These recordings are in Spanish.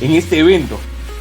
en este evento.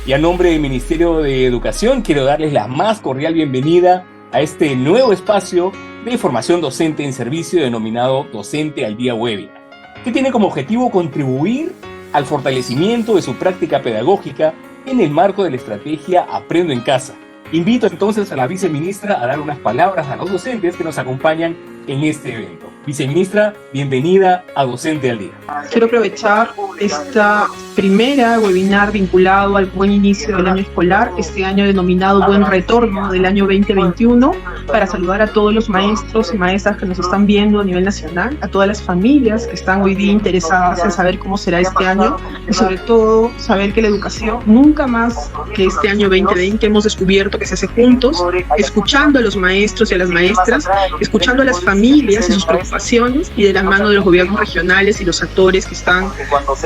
Y a nombre del Ministerio de Educación quiero darles la más cordial bienvenida a este nuevo espacio de formación docente en servicio denominado Docente al Día Webinar, que tiene como objetivo contribuir al fortalecimiento de su práctica pedagógica en el marco de la estrategia Aprendo en Casa. Invito entonces a la viceministra a dar unas palabras a los docentes que nos acompañan en este evento. Viceministra, bienvenida a Docente al Día. Quiero aprovechar esta primera webinar vinculado al buen inicio del año escolar, este año denominado Buen Retorno del año 2021, para saludar a todos los maestros y maestras que nos están viendo a nivel nacional, a todas las familias que están hoy día interesadas en saber cómo será este año y sobre todo saber que la educación nunca más que este año 2020 hemos descubierto que se hace juntos, escuchando a los maestros y a las maestras, escuchando a las familias y sus preocupaciones y de la mano de los gobiernos regionales y los actores que están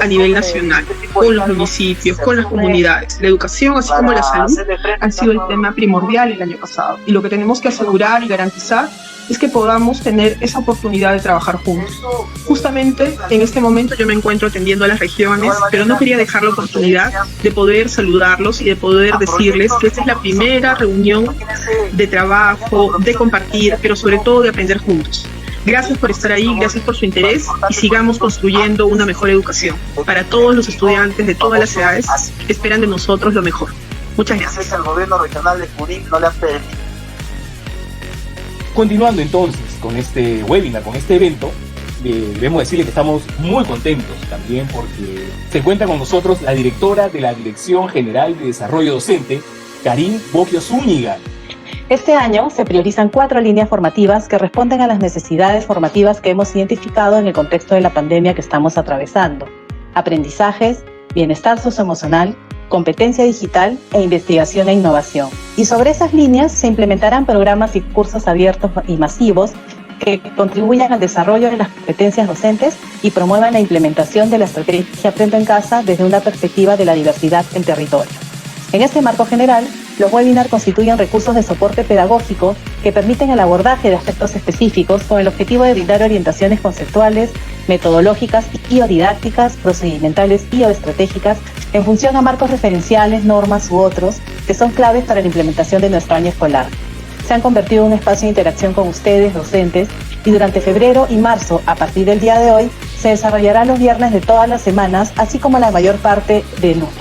a nivel nacional, con los municipios, con las comunidades. La educación, así como la salud, han sido el tema primordial el año pasado. Y lo que tenemos que asegurar y garantizar es que podamos tener esa oportunidad de trabajar juntos. Justamente en este momento yo me encuentro atendiendo a las regiones, pero no quería dejar la oportunidad de poder saludarlos y de poder decirles que esta es la primera reunión de trabajo, de compartir, pero sobre todo de aprender juntos. Gracias por estar ahí, gracias por su interés y sigamos construyendo una mejor educación. Para todos los estudiantes de todas las edades, esperan de nosotros lo mejor. Muchas gracias. El gobierno regional de Junín no le ha permitido. Continuando entonces con este webinar, con este evento, debemos decirle que estamos muy contentos también porque se encuentra con nosotros la directora de la Dirección General de Desarrollo Docente, Karin Bocchio Zúñiga. Este año se priorizan 4 líneas formativas que responden a las necesidades formativas que hemos identificado en el contexto de la pandemia que estamos atravesando: aprendizajes, bienestar socioemocional, competencia digital e investigación e innovación. Y sobre esas líneas se implementarán programas y cursos abiertos y masivos que contribuyan al desarrollo de las competencias docentes y promuevan la implementación de la estrategia Aprendo en Casa desde una perspectiva de la diversidad en territorio. En este marco general, los webinars constituyen recursos de soporte pedagógico que permiten el abordaje de aspectos específicos con el objetivo de brindar orientaciones conceptuales, metodológicas y o didácticas, procedimentales y o estratégicas en función a marcos referenciales, normas u otros que son claves para la implementación de nuestro año escolar. Se han convertido en un espacio de interacción con ustedes, docentes, y durante febrero y marzo, a partir del día de hoy, se desarrollará los viernes de todas las semanas, así como la mayor parte de lunes.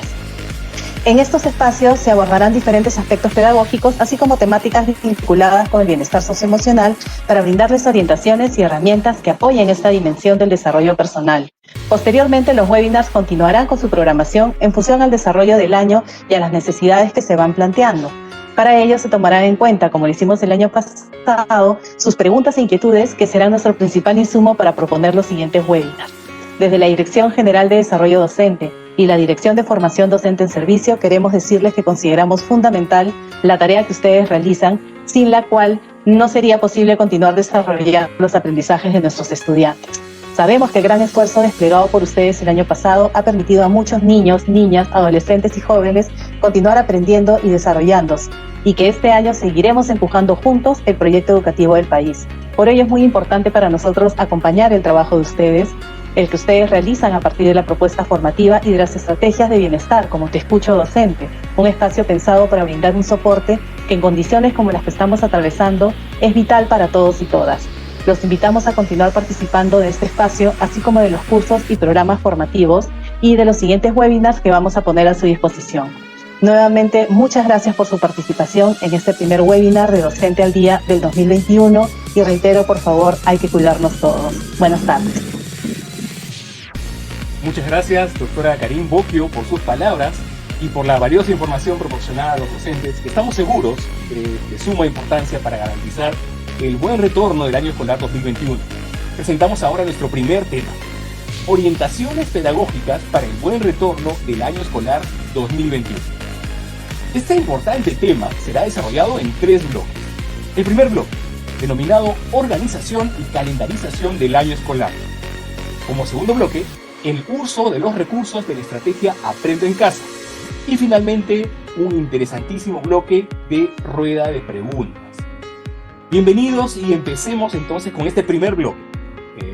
En estos espacios se abordarán diferentes aspectos pedagógicos, así como temáticas vinculadas con el bienestar socioemocional para brindarles orientaciones y herramientas que apoyen esta dimensión del desarrollo personal. Posteriormente, los webinars continuarán con su programación en función al desarrollo del año y a las necesidades que se van planteando. Para ello se tomarán en cuenta, como lo hicimos el año pasado, sus preguntas e inquietudes, que serán nuestro principal insumo para proponer los siguientes webinars. Desde la Dirección General de Desarrollo Docente y la Dirección de Formación Docente en Servicio, queremos decirles que consideramos fundamental la tarea que ustedes realizan, sin la cual no sería posible continuar desarrollando los aprendizajes de nuestros estudiantes. Sabemos que el gran esfuerzo desplegado por ustedes el año pasado ha permitido a muchos niños, niñas, adolescentes y jóvenes continuar aprendiendo y desarrollándose, y que este año seguiremos empujando juntos el proyecto educativo del país. Por ello es muy importante para nosotros acompañar el trabajo de ustedes, el que ustedes realizan a partir de la propuesta formativa y de las estrategias de bienestar, como Te Escucho Docente, un espacio pensado para brindar un soporte que en condiciones como las que estamos atravesando es vital para todos y todas. Los invitamos a continuar participando de este espacio, así como de los cursos y programas formativos y de los siguientes webinars que vamos a poner a su disposición. Nuevamente, muchas gracias por su participación en este primer webinar de Docente al Día del 2021 y reitero, por favor, hay que cuidarnos todos. Buenas tardes. Muchas gracias, doctora Karin Bocchio, por sus palabras y por la valiosa información proporcionada a los docentes, que estamos seguros de suma importancia para garantizar el buen retorno del año escolar 2021. Presentamos ahora nuestro primer tema: orientaciones pedagógicas para el buen retorno del año escolar 2021. Este importante tema será desarrollado en 3 bloques. El primer bloque, denominado Organización y Calendarización del año escolar. Como segundo bloque, el uso de los recursos de la estrategia Aprendo en Casa. Y finalmente, un interesantísimo bloque de rueda de preguntas. Bienvenidos y empecemos entonces con este primer bloque,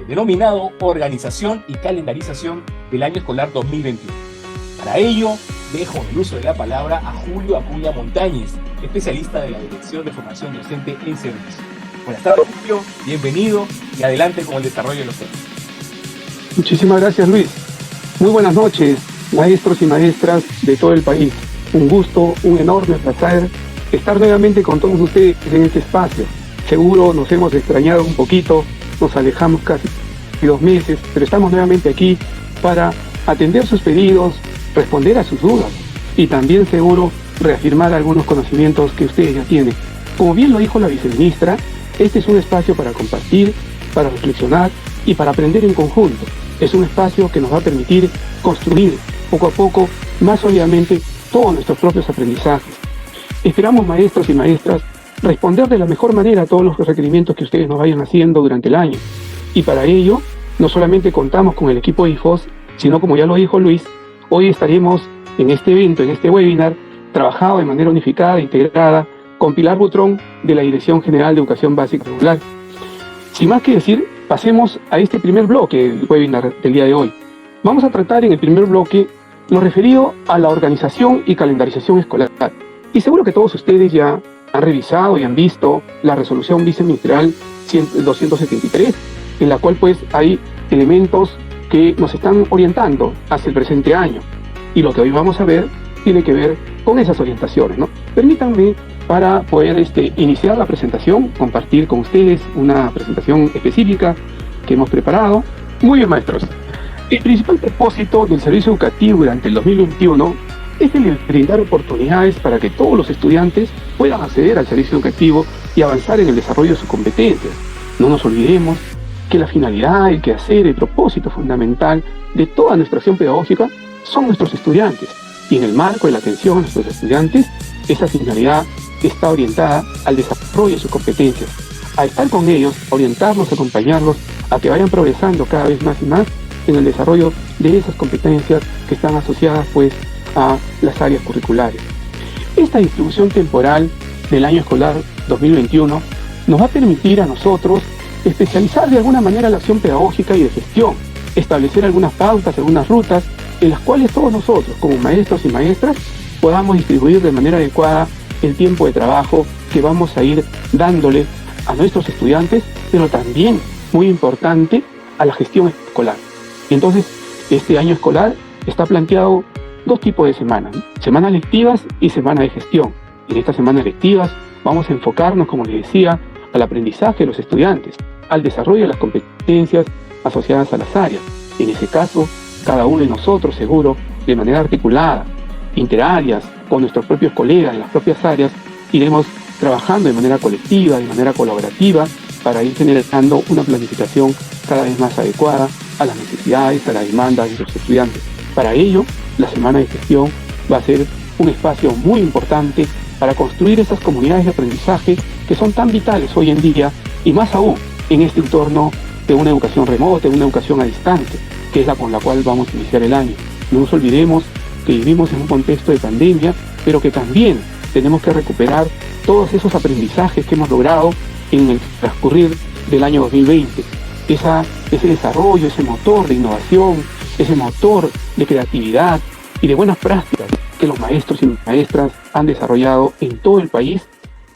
denominado Organización y Calendarización del año escolar 2021. Para ello, dejo el uso de la palabra a Julio Acuña Montañez, especialista de la Dirección de Formación Docente en Servicio. Buenas tardes, Julio, bienvenido y adelante con el desarrollo de los temas. Muchísimas gracias, Luis. Muy buenas noches, maestros y maestras de todo el país. Un gusto, un enorme placer estar nuevamente con todos ustedes en este espacio. Seguro nos hemos extrañado un poquito, nos alejamos casi 2 meses, pero estamos nuevamente aquí para atender sus pedidos, responder a sus dudas y también seguro reafirmar algunos conocimientos que ustedes ya tienen. Como bien lo dijo la viceministra, este es un espacio para compartir, para reflexionar y para aprender en conjunto. Es un espacio que nos va a permitir construir poco a poco, más sólidamente, todos nuestros propios aprendizajes. Esperamos, maestros y maestras, responder de la mejor manera a todos los requerimientos que ustedes nos vayan haciendo durante el año. Y para ello, no solamente contamos con el equipo de IFOS, sino como ya lo dijo Luis, hoy estaremos en este evento, en este webinar, trabajado de manera unificada e integrada con Pilar Butrón de la Dirección General de Educación Básica Regular. Sin más que decir, pasemos a este primer bloque del webinar del día de hoy. Vamos a tratar en el primer bloque lo referido a la organización y calendarización escolar. Y seguro que todos ustedes ya han revisado y han visto la resolución viceministerial 273, en la cual pues hay elementos que nos están orientando hacia el presente año. Y lo que hoy vamos a ver tiene que ver con esas orientaciones, ¿no? Permítanme, para poder iniciar la presentación, compartir con ustedes una presentación específica que hemos preparado. Muy bien, maestros. El principal propósito del servicio educativo durante el 2021 es el de brindar oportunidades para que todos los estudiantes puedan acceder al servicio educativo y avanzar en el desarrollo de sus competencias. No nos olvidemos que la finalidad, el quehacer, el propósito fundamental de toda nuestra acción pedagógica son nuestros estudiantes. Y en el marco de la atención a nuestros estudiantes, esa finalidad está orientada al desarrollo de sus competencias, a estar con ellos, a orientarlos, a acompañarlos, a que vayan progresando cada vez más y más en el desarrollo de esas competencias que están asociadas pues a las áreas curriculares. Esta distribución temporal del año escolar 2021 nos va a permitir a nosotros especializar de alguna manera la acción pedagógica y de gestión, establecer algunas pautas, algunas rutas en las cuales todos nosotros, como maestros y maestras, podamos distribuir de manera adecuada el tiempo de trabajo que vamos a ir dándole a nuestros estudiantes, pero también, muy importante, a la gestión escolar. Y entonces, este año escolar está planteado 2 tipos de semanas, ¿no? Semanas lectivas y semana de gestión. En estas semanas lectivas vamos a enfocarnos, como les decía, al aprendizaje de los estudiantes, al desarrollo de las competencias asociadas a las áreas. En ese caso, cada uno de nosotros, seguro, de manera articulada, interáreas, con nuestros propios colegas de las propias áreas, iremos trabajando de manera colectiva, de manera colaborativa, para ir generando una planificación cada vez más adecuada a las necesidades, a la demanda de los estudiantes. Para ello, la semana de gestión va a ser un espacio muy importante para construir esas comunidades de aprendizaje que son tan vitales hoy en día, y más aún en este entorno de una educación remota, de una educación a distancia, que es la con la cual vamos a iniciar el año. No nos olvidemos que vivimos en un contexto de pandemia, pero que también tenemos que recuperar todos esos aprendizajes que hemos logrado en el transcurrir del año 2020. Ese desarrollo, ese motor de innovación, ese motor de creatividad y de buenas prácticas que los maestros y maestras han desarrollado en todo el país,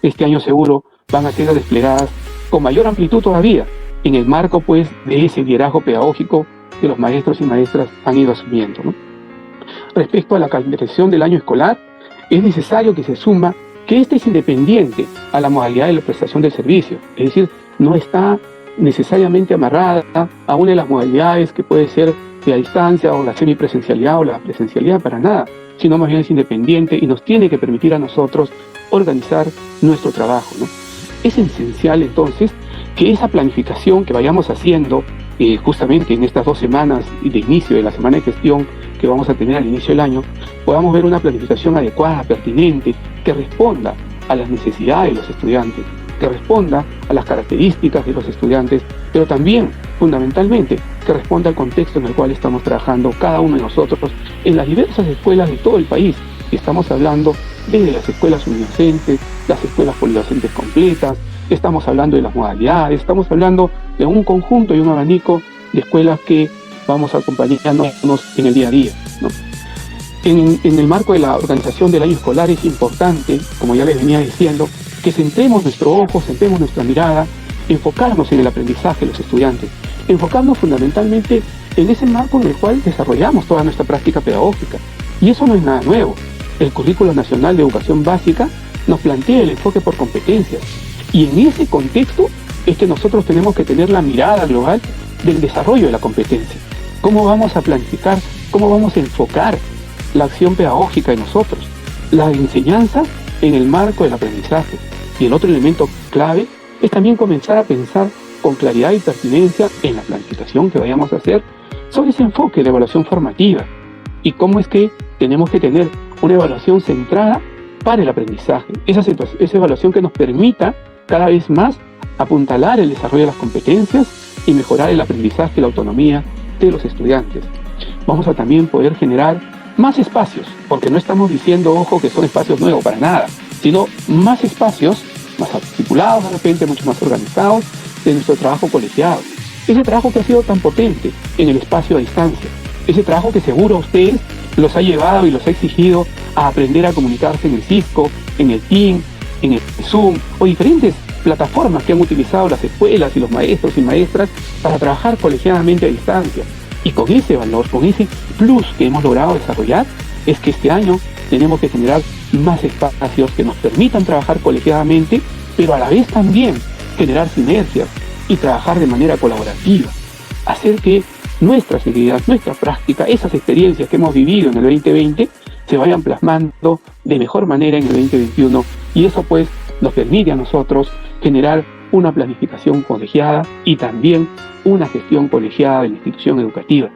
este año seguro van a ser desplegadas con mayor amplitud todavía, en el marco pues de ese liderazgo pedagógico que los maestros y maestras han ido asumiendo, ¿no? Respecto a la calendarización del año escolar, es necesario que se suma que esta es independiente a la modalidad de la prestación del servicio, es decir, no está necesariamente amarrada a una de las modalidades que puede ser de a distancia o la semipresencialidad o la presencialidad, para nada, sino más bien es independiente y nos tiene que permitir a nosotros organizar nuestro trabajo, ¿no? Es esencial entonces que esa planificación que vayamos haciendo justamente en estas 2 semanas de inicio de la semana de gestión que vamos a tener al inicio del año, podamos ver una planificación adecuada, pertinente, que responda a las necesidades de los estudiantes, que responda a las características de los estudiantes, pero también, fundamentalmente, que responda al contexto en el cual estamos trabajando cada uno de nosotros en las diversas escuelas de todo el país. Estamos hablando desde las escuelas unidocentes, las escuelas polidocentes completas, estamos hablando de las modalidades, estamos hablando de un conjunto y un abanico de escuelas que vamos acompañándonos en el día a día, ¿no? En el marco de la organización del año escolar es importante, como ya les venía diciendo, que centremos nuestro ojo, centremos nuestra mirada, enfocarnos en el aprendizaje de los estudiantes, enfocarnos fundamentalmente en ese marco en el cual desarrollamos toda nuestra práctica pedagógica. Y eso no es nada nuevo. El Currículo Nacional de Educación Básica nos plantea el enfoque por competencias. Y en ese contexto es que nosotros tenemos que tener la mirada global del desarrollo de la competencia. ¿Cómo vamos a planificar? ¿Cómo vamos a enfocar la acción pedagógica de nosotros? La enseñanza en el marco del aprendizaje. Y el otro elemento clave es también comenzar a pensar con claridad y pertinencia en la planificación que vayamos a hacer sobre ese enfoque de evaluación formativa y cómo es que tenemos que tener una evaluación centrada para el aprendizaje, esa evaluación que nos permita cada vez más apuntalar el desarrollo de las competencias y mejorar el aprendizaje y la autonomía de los estudiantes. Vamos a también poder generar más espacios, porque no estamos diciendo, ojo, que son espacios nuevos para nada, sino más espacios, más articulados de repente, mucho más organizados, de nuestro trabajo colegiado. Ese trabajo que ha sido tan potente en el espacio a distancia. Ese trabajo que seguro a ustedes los ha llevado y los ha exigido a aprender a comunicarse en el Cisco, en el Team, en el Zoom o diferentes plataformas que han utilizado las escuelas y los maestros y maestras para trabajar colegiadamente a distancia. Y con ese valor, con ese plus que hemos logrado desarrollar, es que este año tenemos que generar más espacios que nos permitan trabajar colegiadamente, pero a la vez también generar sinergias y trabajar de manera colaborativa. Hacer que nuestras ideas, nuestra práctica, esas experiencias que hemos vivido en el 2020 se vayan plasmando de mejor manera en el 2021 y eso pues nos permite a nosotros generar una planificación colegiada y también una gestión colegiada de la institución educativa.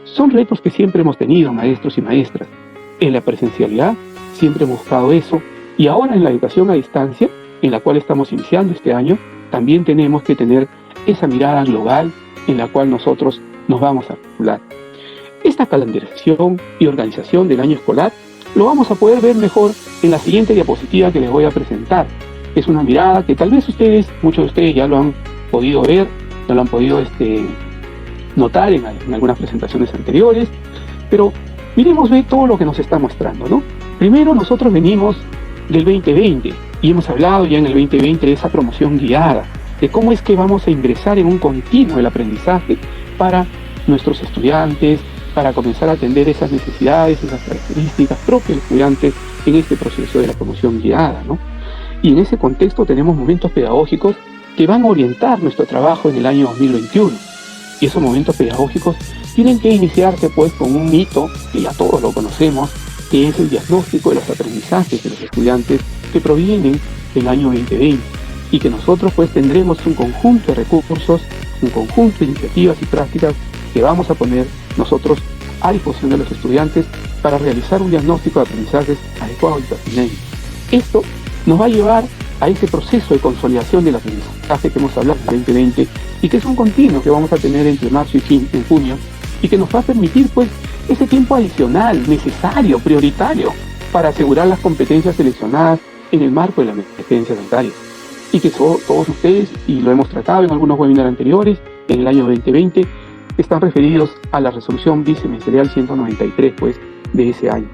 Son retos que siempre hemos tenido, maestros y maestras. En la presencialidad siempre hemos buscado eso y ahora en la educación a distancia, en la cual estamos iniciando este año, también tenemos que tener esa mirada global en la cual nosotros nos vamos a articular. Esta calendarización y organización del año escolar lo vamos a poder ver mejor en la siguiente diapositiva que les voy a presentar. Es una mirada que tal vez muchos de ustedes ya lo han podido ver, ya lo han podido notar en algunas presentaciones anteriores, pero miremos todo lo que nos está mostrando, ¿no? Primero, nosotros venimos del 2020 y hemos hablado ya en el 2020 de esa promoción guiada, de cómo es que vamos a ingresar en un continuo del aprendizaje para nuestros estudiantes, para comenzar a atender esas necesidades, esas características propias de los estudiantes en este proceso de la promoción guiada, ¿no? Y en ese contexto tenemos momentos pedagógicos que van a orientar nuestro trabajo en el año 2021. Y esos momentos pedagógicos tienen que iniciarse pues con un hito que ya todos lo conocemos, que es el diagnóstico de los aprendizajes de los estudiantes que provienen del año 2020 y que nosotros pues tendremos un conjunto de recursos, un conjunto de iniciativas y prácticas que vamos a poner nosotros a disposición de los estudiantes para realizar un diagnóstico de aprendizajes adecuado y pertinente. Esto nos va a llevar a ese proceso de consolidación del aprendizaje que hemos hablado en el 2020 y que es un continuo que vamos a tener entre marzo y junio y que nos va a permitir pues ese tiempo adicional, necesario, prioritario para asegurar las competencias seleccionadas en el marco de la emergencia sanitaria. Y que todos ustedes, y lo hemos tratado en algunos webinars anteriores, en el año 2020, están referidos a la resolución viceministerial 193 pues, de ese año.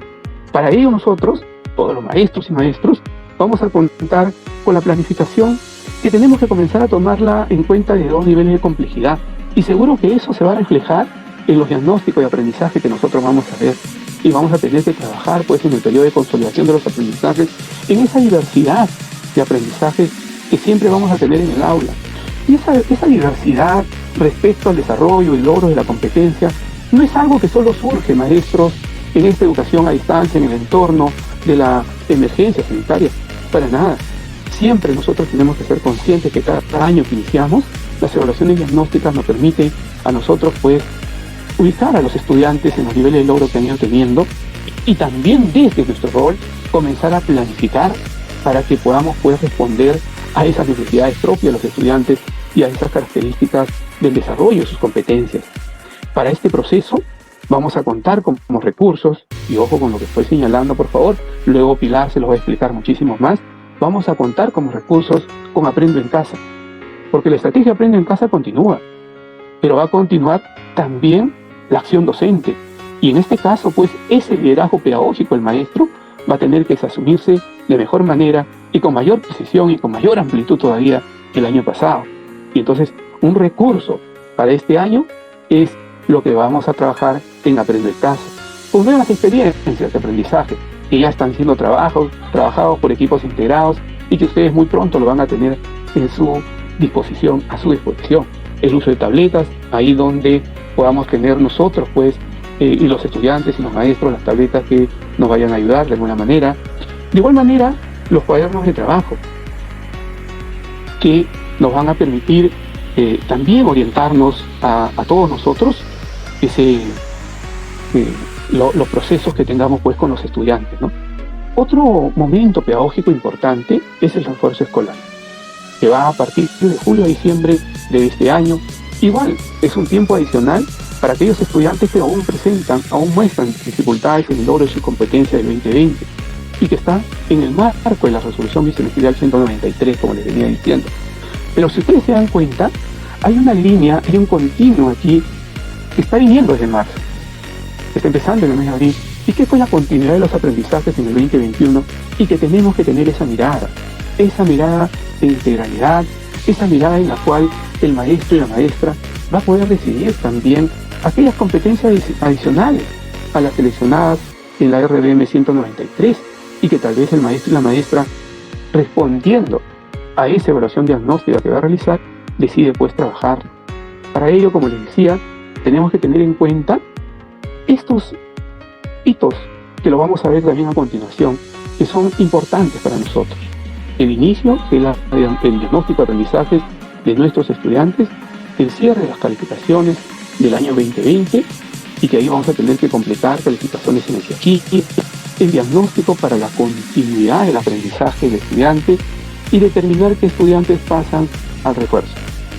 Para ello nosotros, todos los maestros y maestros, vamos a contar con la planificación que tenemos que comenzar a tomarla en cuenta de 2 niveles de complejidad. Y seguro que eso se va a reflejar en los diagnósticos de aprendizaje que nosotros vamos a ver. Y vamos a tener que trabajar pues, en el periodo de consolidación de los aprendizajes, en esa diversidad de aprendizajes que siempre vamos a tener en el aula. Y esa diversidad respecto al desarrollo y logro de la competencia no es algo que solo surge, maestros, en esta educación a distancia, en el entorno de la emergencia sanitaria. Para nada. Siempre nosotros tenemos que ser conscientes que cada año que iniciamos, las evaluaciones diagnósticas nos permiten a nosotros pues ubicar a los estudiantes en los niveles de logro que han ido teniendo y también desde nuestro rol comenzar a planificar para que podamos pues responder a esas necesidades propias de los estudiantes y a esas características del desarrollo de sus competencias. Para este proceso vamos a contar con como recursos, y ojo con lo que estoy señalando por favor, luego Pilar se los va a explicar muchísimos más, vamos a contar como recursos con Aprendo en Casa, porque la estrategia Aprendo en Casa continúa, pero va a continuar también la acción docente, Y en este caso, pues, ese liderazgo pedagógico del maestro va a tener que asumirse de mejor manera y con mayor precisión y con mayor amplitud todavía que el año pasado. Y entonces, un recurso para este año es lo que vamos a trabajar en Aprender Casa, con nuevas experiencias de aprendizaje que ya están siendo trabajados por equipos integrados y que ustedes muy pronto lo van a tener en su disposición, a su disposición. El uso de tabletas, ahí donde podamos tener nosotros, pues, y los estudiantes y los maestros, las tabletas que nos vayan a ayudar de alguna manera. De igual manera, los cuadernos de trabajo, que nos van a permitir también orientarnos a todos nosotros los procesos que tengamos, pues, con los estudiantes, ¿no? Otro momento pedagógico importante es el refuerzo escolar, que va a partir de julio a diciembre de este año. Igual es un tiempo adicional para aquellos estudiantes que aún muestran dificultades en el logro de sus competencias del 2020 y que están en el marco de la resolución viceministerial 193, como les venía diciendo. Pero si ustedes se dan cuenta, hay una línea, hay un continuo aquí que está viniendo desde marzo, que está empezando en el mes de abril, y que fue la continuidad de los aprendizajes en el 2021, y que tenemos que tener esa mirada de integralidad, esa mirada en la cual el maestro y la maestra va a poder decidir también aquellas competencias adicionales a las seleccionadas en la RBM 193, y que tal vez el maestro y la maestra, respondiendo a esa evaluación diagnóstica que va a realizar, decide pues trabajar. Para ello, como les decía, tenemos que tener en cuenta estos hitos, que lo vamos a ver también a continuación, que son importantes para nosotros. El inicio del diagnóstico de aprendizajes de nuestros estudiantes, el cierre de las calificaciones del año 2020, y que ahí vamos a tener que completar calificaciones en el aquí, el diagnóstico para la continuidad del aprendizaje del estudiante y determinar qué estudiantes pasan al refuerzo.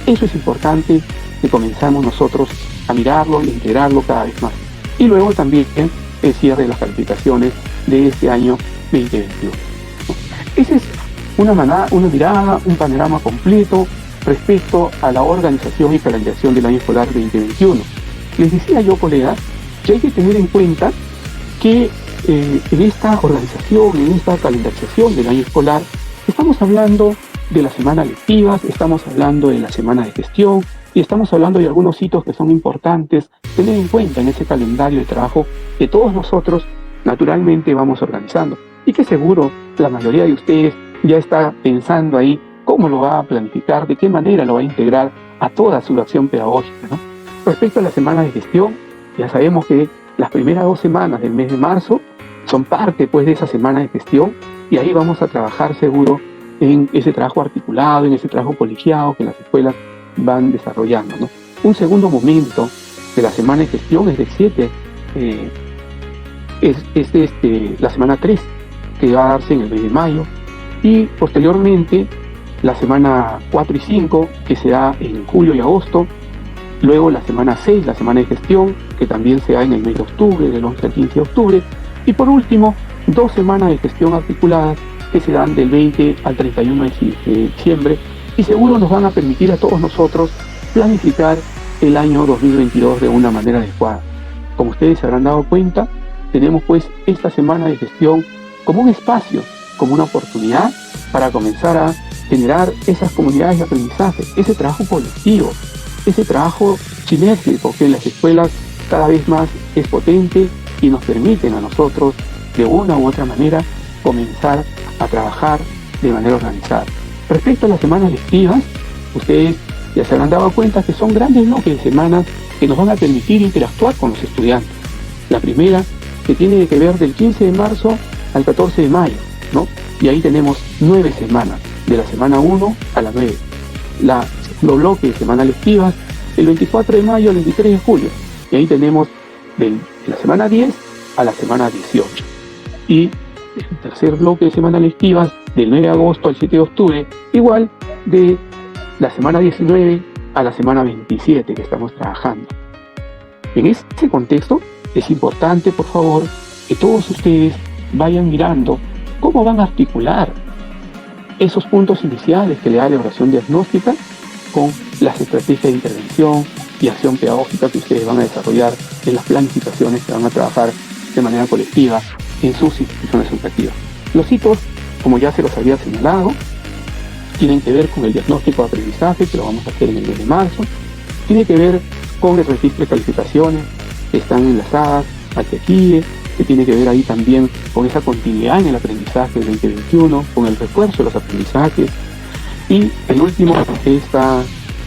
Eso es importante, que comenzamos nosotros a mirarlo e integrarlo cada vez más. Y luego también el cierre de las calificaciones de este año 2021. Esa es una mirada, un panorama completo respecto a la organización y calendarización del año escolar 2021. Les decía yo, colegas, que hay que tener en cuenta que en esta organización, en esta calendarización del año escolar, estamos hablando de las semanas lectivas, estamos hablando de la semana de gestión y estamos hablando de algunos hitos que son importantes tener en cuenta en ese calendario de trabajo que todos nosotros naturalmente vamos organizando, y que seguro la mayoría de ustedes ya está pensando ahí cómo lo va a planificar, de qué manera lo va a integrar a toda su acción pedagógica, ¿no? Respecto a la semana de gestión, ya sabemos que las primeras 2 semanas del mes de marzo son parte, pues, de esa semana de gestión, y ahí vamos a trabajar seguro en ese trabajo articulado, en ese trabajo colegiado que las escuelas van desarrollando, ¿no? Un segundo momento de la semana de gestión es del 7, la semana 3, que va a darse en el mes de mayo, y posteriormente la semana 4 y 5, que se da en julio y agosto. Luego la semana 6, la semana de gestión, que también se da en el mes de octubre, del 11 al 15 de octubre. Y por último, 2 semanas de gestión articuladas, que se dan del 20 al 31 de diciembre, y seguro nos van a permitir a todos nosotros planificar el año 2022 de una manera adecuada. Como ustedes se habrán dado cuenta, tenemos pues esta semana de gestión como un espacio, como una oportunidad para comenzar a generar esas comunidades de aprendizaje, ese trabajo colectivo, ese trabajo sinérgico que en las escuelas cada vez más es potente y nos permiten a nosotros de una u otra manera comenzar a trabajar de manera organizada. Respecto a las semanas lectivas, ustedes ya se habrán dado cuenta que son grandes bloques de semanas que nos van a permitir interactuar con los estudiantes. La primera, que tiene que ver del 15 de marzo al 14 de mayo, ¿no? Y ahí tenemos 9 semanas, de la semana 1 a la 9. La segundo bloque de semanas lectivas, el 24 de mayo al 23 de julio. Y ahí tenemos de la semana 10 a la semana 18. Y el tercer bloque de semanas lectivas, del 9 de agosto al 7 de octubre, igual de la semana 19 a la semana 27 que estamos trabajando. En este contexto es importante, por favor, que todos ustedes vayan mirando cómo van a articular esos puntos iniciales que le da la evaluación diagnóstica con las estrategias de intervención, y acción pedagógica que ustedes van a desarrollar en las planificaciones que van a trabajar de manera colectiva en sus instituciones educativas. Los hitos, como ya se los había señalado, tienen que ver con el diagnóstico de aprendizaje, que lo vamos a hacer en el mes de marzo, tiene que ver con el registro de calificaciones que están enlazadas al TEQIE, que tiene que ver ahí también con esa continuidad en el aprendizaje del 2021, con el refuerzo de los aprendizajes, y el último está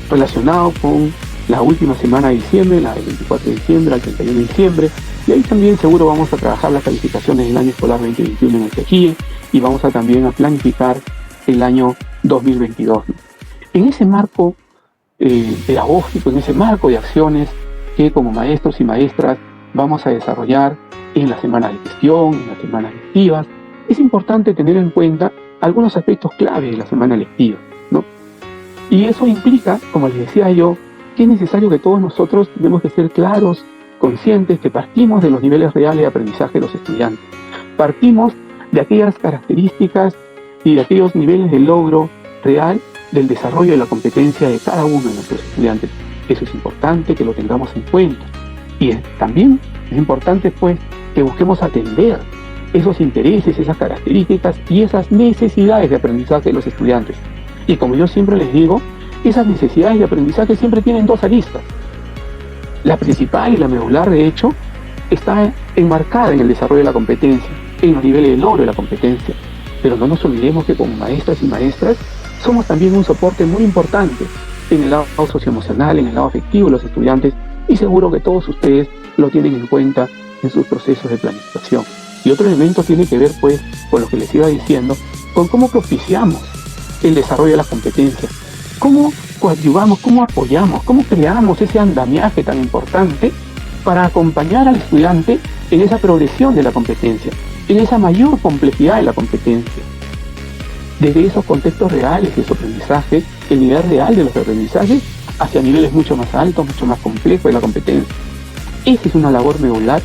relacionado con la última semana de diciembre, la del 24 de diciembre al 31 de diciembre, y ahí también seguro vamos a trabajar las calificaciones del año escolar 2021 en el TEQIE y vamos a también a planificar el año 2022. En ese marco pedagógico, en ese marco de acciones que como maestros y maestras vamos a desarrollar en las semanas de gestión, en las semanas lectivas, es importante tener en cuenta algunos aspectos clave de la semana lectiva, ¿no? Y eso implica, como les decía yo, que es necesario que todos nosotros tenemos que ser claros, conscientes, que partimos de los niveles reales de aprendizaje de los estudiantes. Partimos de aquellas características y de aquellos niveles de logro real del desarrollo de la competencia de cada uno de nuestros estudiantes. Eso es importante que lo tengamos en cuenta. Y también es importante, pues, que busquemos atender esos intereses, esas características y esas necesidades de aprendizaje de los estudiantes. Y como yo siempre les digo, esas necesidades de aprendizaje siempre tienen dos aristas. La principal y la medular, de hecho, está enmarcada en el desarrollo de la competencia, en los niveles de logro de la competencia. Pero no nos olvidemos que como maestras y maestras somos también un soporte muy importante en el lado socioemocional, en el lado afectivo de los estudiantes, y seguro que todos ustedes lo tienen en cuenta en sus procesos de planificación. Y otro elemento tiene que ver, pues, con lo que les iba diciendo, con cómo propiciamos el desarrollo de las competencias, cómo coadyuvamos, cómo apoyamos, cómo creamos ese andamiaje tan importante para acompañar al estudiante en esa progresión de la competencia, en esa mayor complejidad de la competencia. Desde esos contextos reales de su aprendizaje, el nivel real de los aprendizajes, hacia niveles mucho más altos, mucho más complejos de la competencia. Esa es una labor medular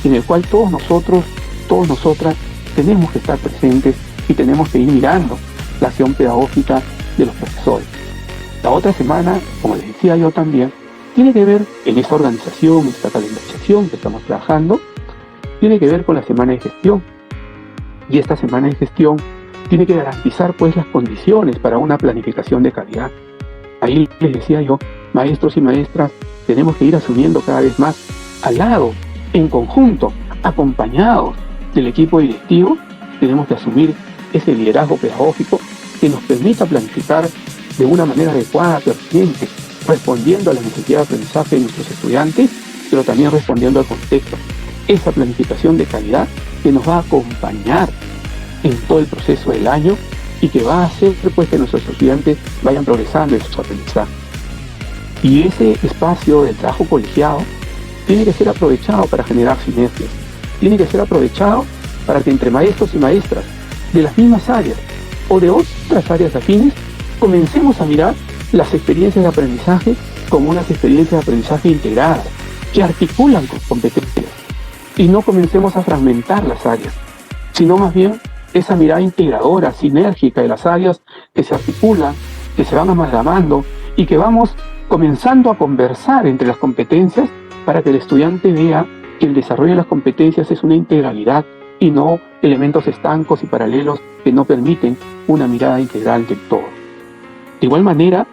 en la cual todos nosotros, todas nosotras, tenemos que estar presentes y tenemos que ir mirando la acción pedagógica de los profesores. La otra semana, como les decía yo también, tiene que ver en esta organización, esta calendarización que estamos trabajando, tiene que ver con la semana de gestión. Y esta semana de gestión tiene que garantizar, pues, las condiciones para una planificación de calidad. Ahí les decía yo, maestros y maestras, tenemos que ir asumiendo cada vez más al lado, en conjunto, acompañados del equipo directivo, tenemos que asumir ese liderazgo pedagógico que nos permita planificar de una manera adecuada, pertinente, respondiendo a la necesidad de aprendizaje de nuestros estudiantes, pero también respondiendo al contexto. Esa planificación de calidad que nos va a acompañar en todo el proceso del año y que va a hacer, pues, que nuestros estudiantes vayan progresando en su aprendizaje. Y ese espacio del trabajo colegiado tiene que ser aprovechado para generar sinergias, tiene que ser aprovechado para que entre maestros y maestras de las mismas áreas o de otras áreas afines comencemos a mirar las experiencias de aprendizaje como unas experiencias de aprendizaje integradas, que articulan con competencias, y no comencemos a fragmentar las áreas, sino más bien esa mirada integradora, sinérgica de las áreas que se articulan, que se van amalgamando y que vamos comenzando a conversar entre las competencias para que el estudiante vea que el desarrollo de las competencias es una integralidad y no elementos estancos y paralelos que no permiten una mirada integral del todo. De igual manera,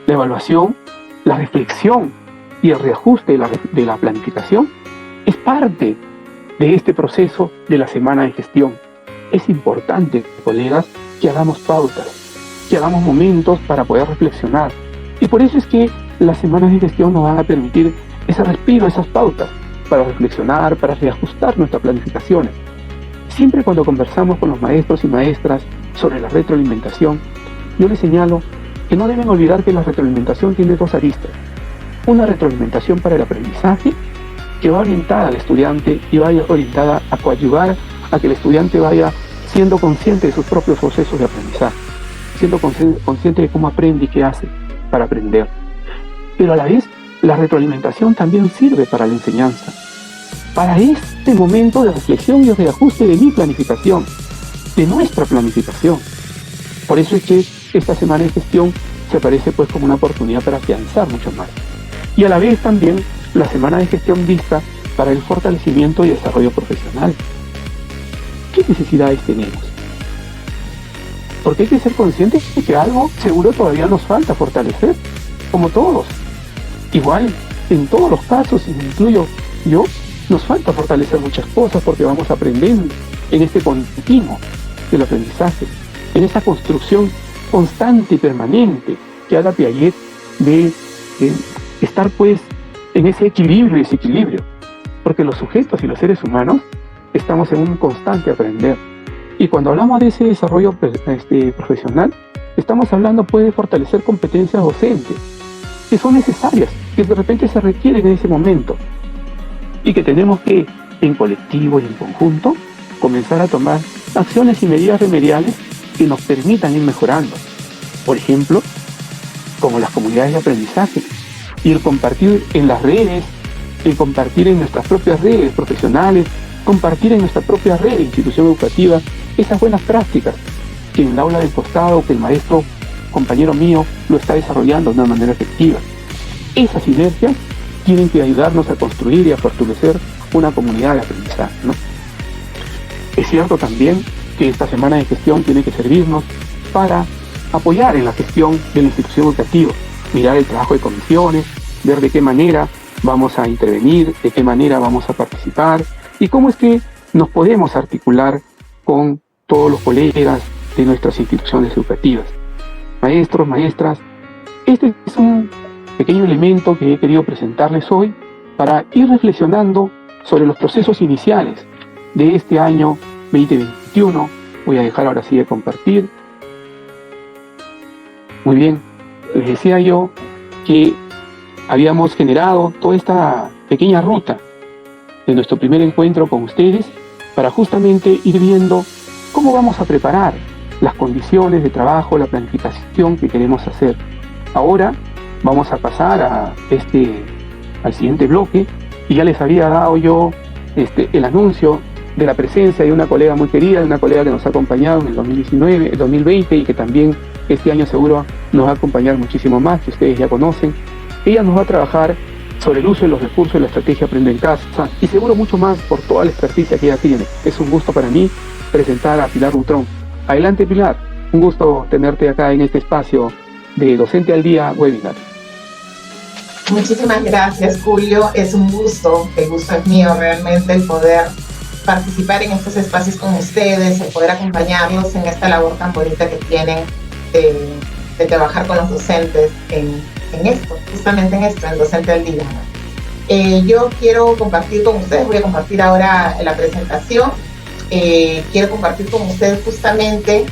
la evaluación, la reflexión y el reajuste de la planificación es parte de este proceso de la semana de gestión. Es importante, colegas, que hagamos pautas, que hagamos momentos para poder reflexionar. Y por eso es que las semanas de gestión nos van a permitir ese respiro, esas pautas, para reflexionar, para reajustar nuestras planificaciones. Siempre cuando conversamos con los maestros y maestras sobre la retroalimentación, yo les señalo que no deben olvidar que la retroalimentación tiene dos aristas. Una retroalimentación para el aprendizaje, que va orientada al estudiante y va orientada a coadyuvar a que el estudiante vaya siendo consciente de sus propios procesos de aprendizaje, siendo consciente de cómo aprende y qué hace para aprender. Pero a la vez, la retroalimentación también sirve para la enseñanza, para este momento de reflexión y de reajuste de mi planificación, de nuestra planificación. Por eso es que esta semana de gestión se aparece, pues, como una oportunidad para afianzar mucho más y a la vez también la semana de gestión vista para el fortalecimiento y desarrollo profesional. ¿Qué necesidades tenemos? Porque hay que ser conscientes de que algo seguro todavía nos falta fortalecer, como todos. Igual, en todos los casos, y me incluyo yo, nos falta fortalecer muchas cosas porque vamos aprendiendo en este continuo del aprendizaje, en esa construcción constante y permanente que habla Piaget de estar pues en ese equilibrio y desequilibrio, porque los sujetos y los seres humanos estamos en un constante aprender. Y cuando hablamos de ese desarrollo profesional, estamos hablando pues de fortalecer competencias docentes que son necesarias, que de repente se requieren en ese momento y que tenemos que, en colectivo y en conjunto, comenzar a tomar acciones y medidas remediales que nos permitan ir mejorando. Por ejemplo, como las comunidades de aprendizaje y el compartir en las redes, el compartir en nuestras propias redes profesionales, compartir en nuestra propia red de institución educativa esas buenas prácticas que en el aula del costado, que el maestro, compañero mío, lo está desarrollando de una manera efectiva. Esas sinergias tienen que ayudarnos a construir y a fortalecer una comunidad de aprendizaje, ¿no? Es cierto también que esta semana de gestión tiene que servirnos para apoyar en la gestión de la institución educativa, mirar el trabajo de comisiones, ver de qué manera vamos a intervenir, de qué manera vamos a participar y cómo es que nos podemos articular con todos los colegas de nuestras instituciones educativas. Maestros, maestras, este es un pequeño elemento que he querido presentarles hoy para ir reflexionando sobre los procesos iniciales de este año 2021. Voy a dejar ahora sí de compartir. Muy bien, les decía yo que habíamos generado toda esta pequeña ruta de nuestro primer encuentro con ustedes para justamente ir viendo cómo vamos a preparar las condiciones de trabajo, la planificación que queremos hacer. Ahora vamos a pasar al siguiente bloque y ya les había dado yo el anuncio de la presencia de una colega muy querida, de una colega que nos ha acompañado en el 2019, el 2020 y que también este año seguro nos va a acompañar muchísimo más, que ustedes ya conocen. Ella nos va a trabajar sobre el uso de los recursos de la estrategia Aprende en Casa y seguro mucho más por toda la experticia que ella tiene. Es un gusto para mí presentar a Pilar Butrón. Adelante, Pilar, un gusto tenerte acá en este espacio de Docente al Día Webinar. Muchísimas gracias, Julio. Es un gusto, el gusto es mío realmente el poder participar en estos espacios con ustedes, el poder acompañarlos en esta labor tan bonita que tienen de trabajar con los docentes en esto, justamente en esto, en Docente al Día, ¿no? Yo quiero compartir con ustedes, voy a compartir ahora la presentación, quiero compartir con ustedes justamente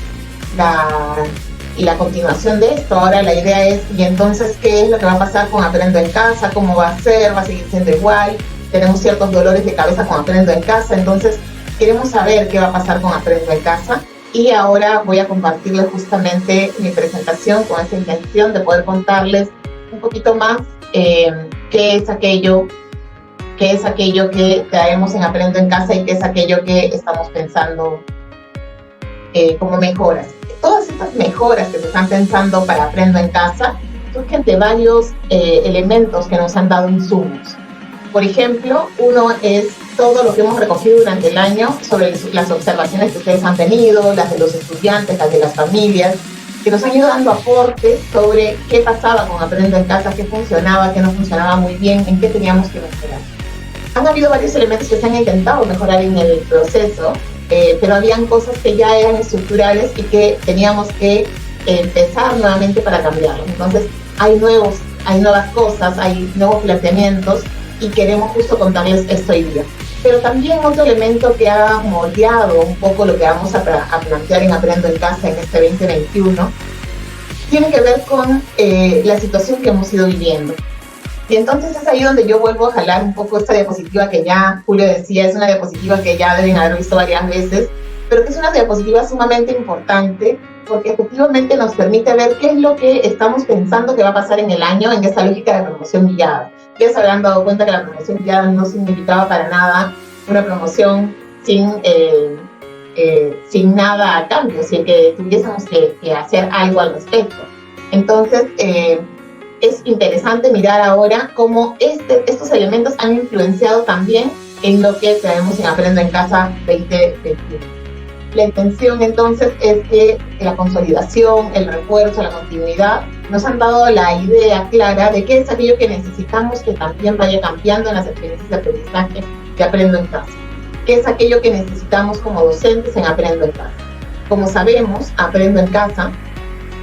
la continuación de esto. Ahora la idea es, y entonces, ¿qué es lo que va a pasar con Aprendo en Casa? ¿Cómo va a ser? ¿Va a seguir siendo igual? Tenemos ciertos dolores de cabeza con Aprendo en Casa, entonces queremos saber qué va a pasar con Aprendo en Casa. Y ahora voy a compartirles justamente mi presentación con esa intención de poder contarles un poquito más qué es aquello que traemos en Aprendo en Casa y qué es aquello que estamos pensando como mejoras. Todas estas mejoras que se están pensando para Aprendo en Casa surgen de varios elementos que nos han dado insumos. Por ejemplo, uno es todo lo que hemos recogido durante el año sobre las observaciones que ustedes han tenido, las de los estudiantes, las de las familias, que nos han ido dando aportes sobre qué pasaba con Aprendo en Casa, qué funcionaba, qué no funcionaba muy bien, en qué teníamos que mejorar. Han habido varios elementos que se han intentado mejorar en el proceso, pero habían cosas que ya eran estructurales y que teníamos que empezar nuevamente para cambiarlos. Entonces, hay nuevas cosas, hay nuevos planteamientos y queremos justo contarles esto hoy día. Pero también otro elemento que ha moldeado un poco lo que vamos a plantear en Aprendo en Casa en este 2021 tiene que ver con la situación que hemos ido viviendo. Y entonces es ahí donde yo vuelvo a jalar un poco esta diapositiva que ya Julio decía, es una diapositiva que ya deben haber visto varias veces, pero que es una diapositiva sumamente importante porque efectivamente nos permite ver qué es lo que estamos pensando que va a pasar en el año en esta lógica de promoción guiada. Ya se habrán dado cuenta que la promoción guiada no significaba para nada una promoción sin nada a cambio, sin que tuviésemos que hacer algo al respecto. Entonces, es interesante mirar ahora cómo estos elementos han influenciado también en lo que tenemos en Aprendo en Casa 2021. La intención entonces es que la consolidación, el refuerzo, la continuidad nos han dado la idea clara de qué es aquello que necesitamos que también vaya cambiando en las experiencias de aprendizaje de Aprendo en Casa. ¿Qué es aquello que necesitamos como docentes en Aprendo en Casa? Como sabemos, Aprendo en Casa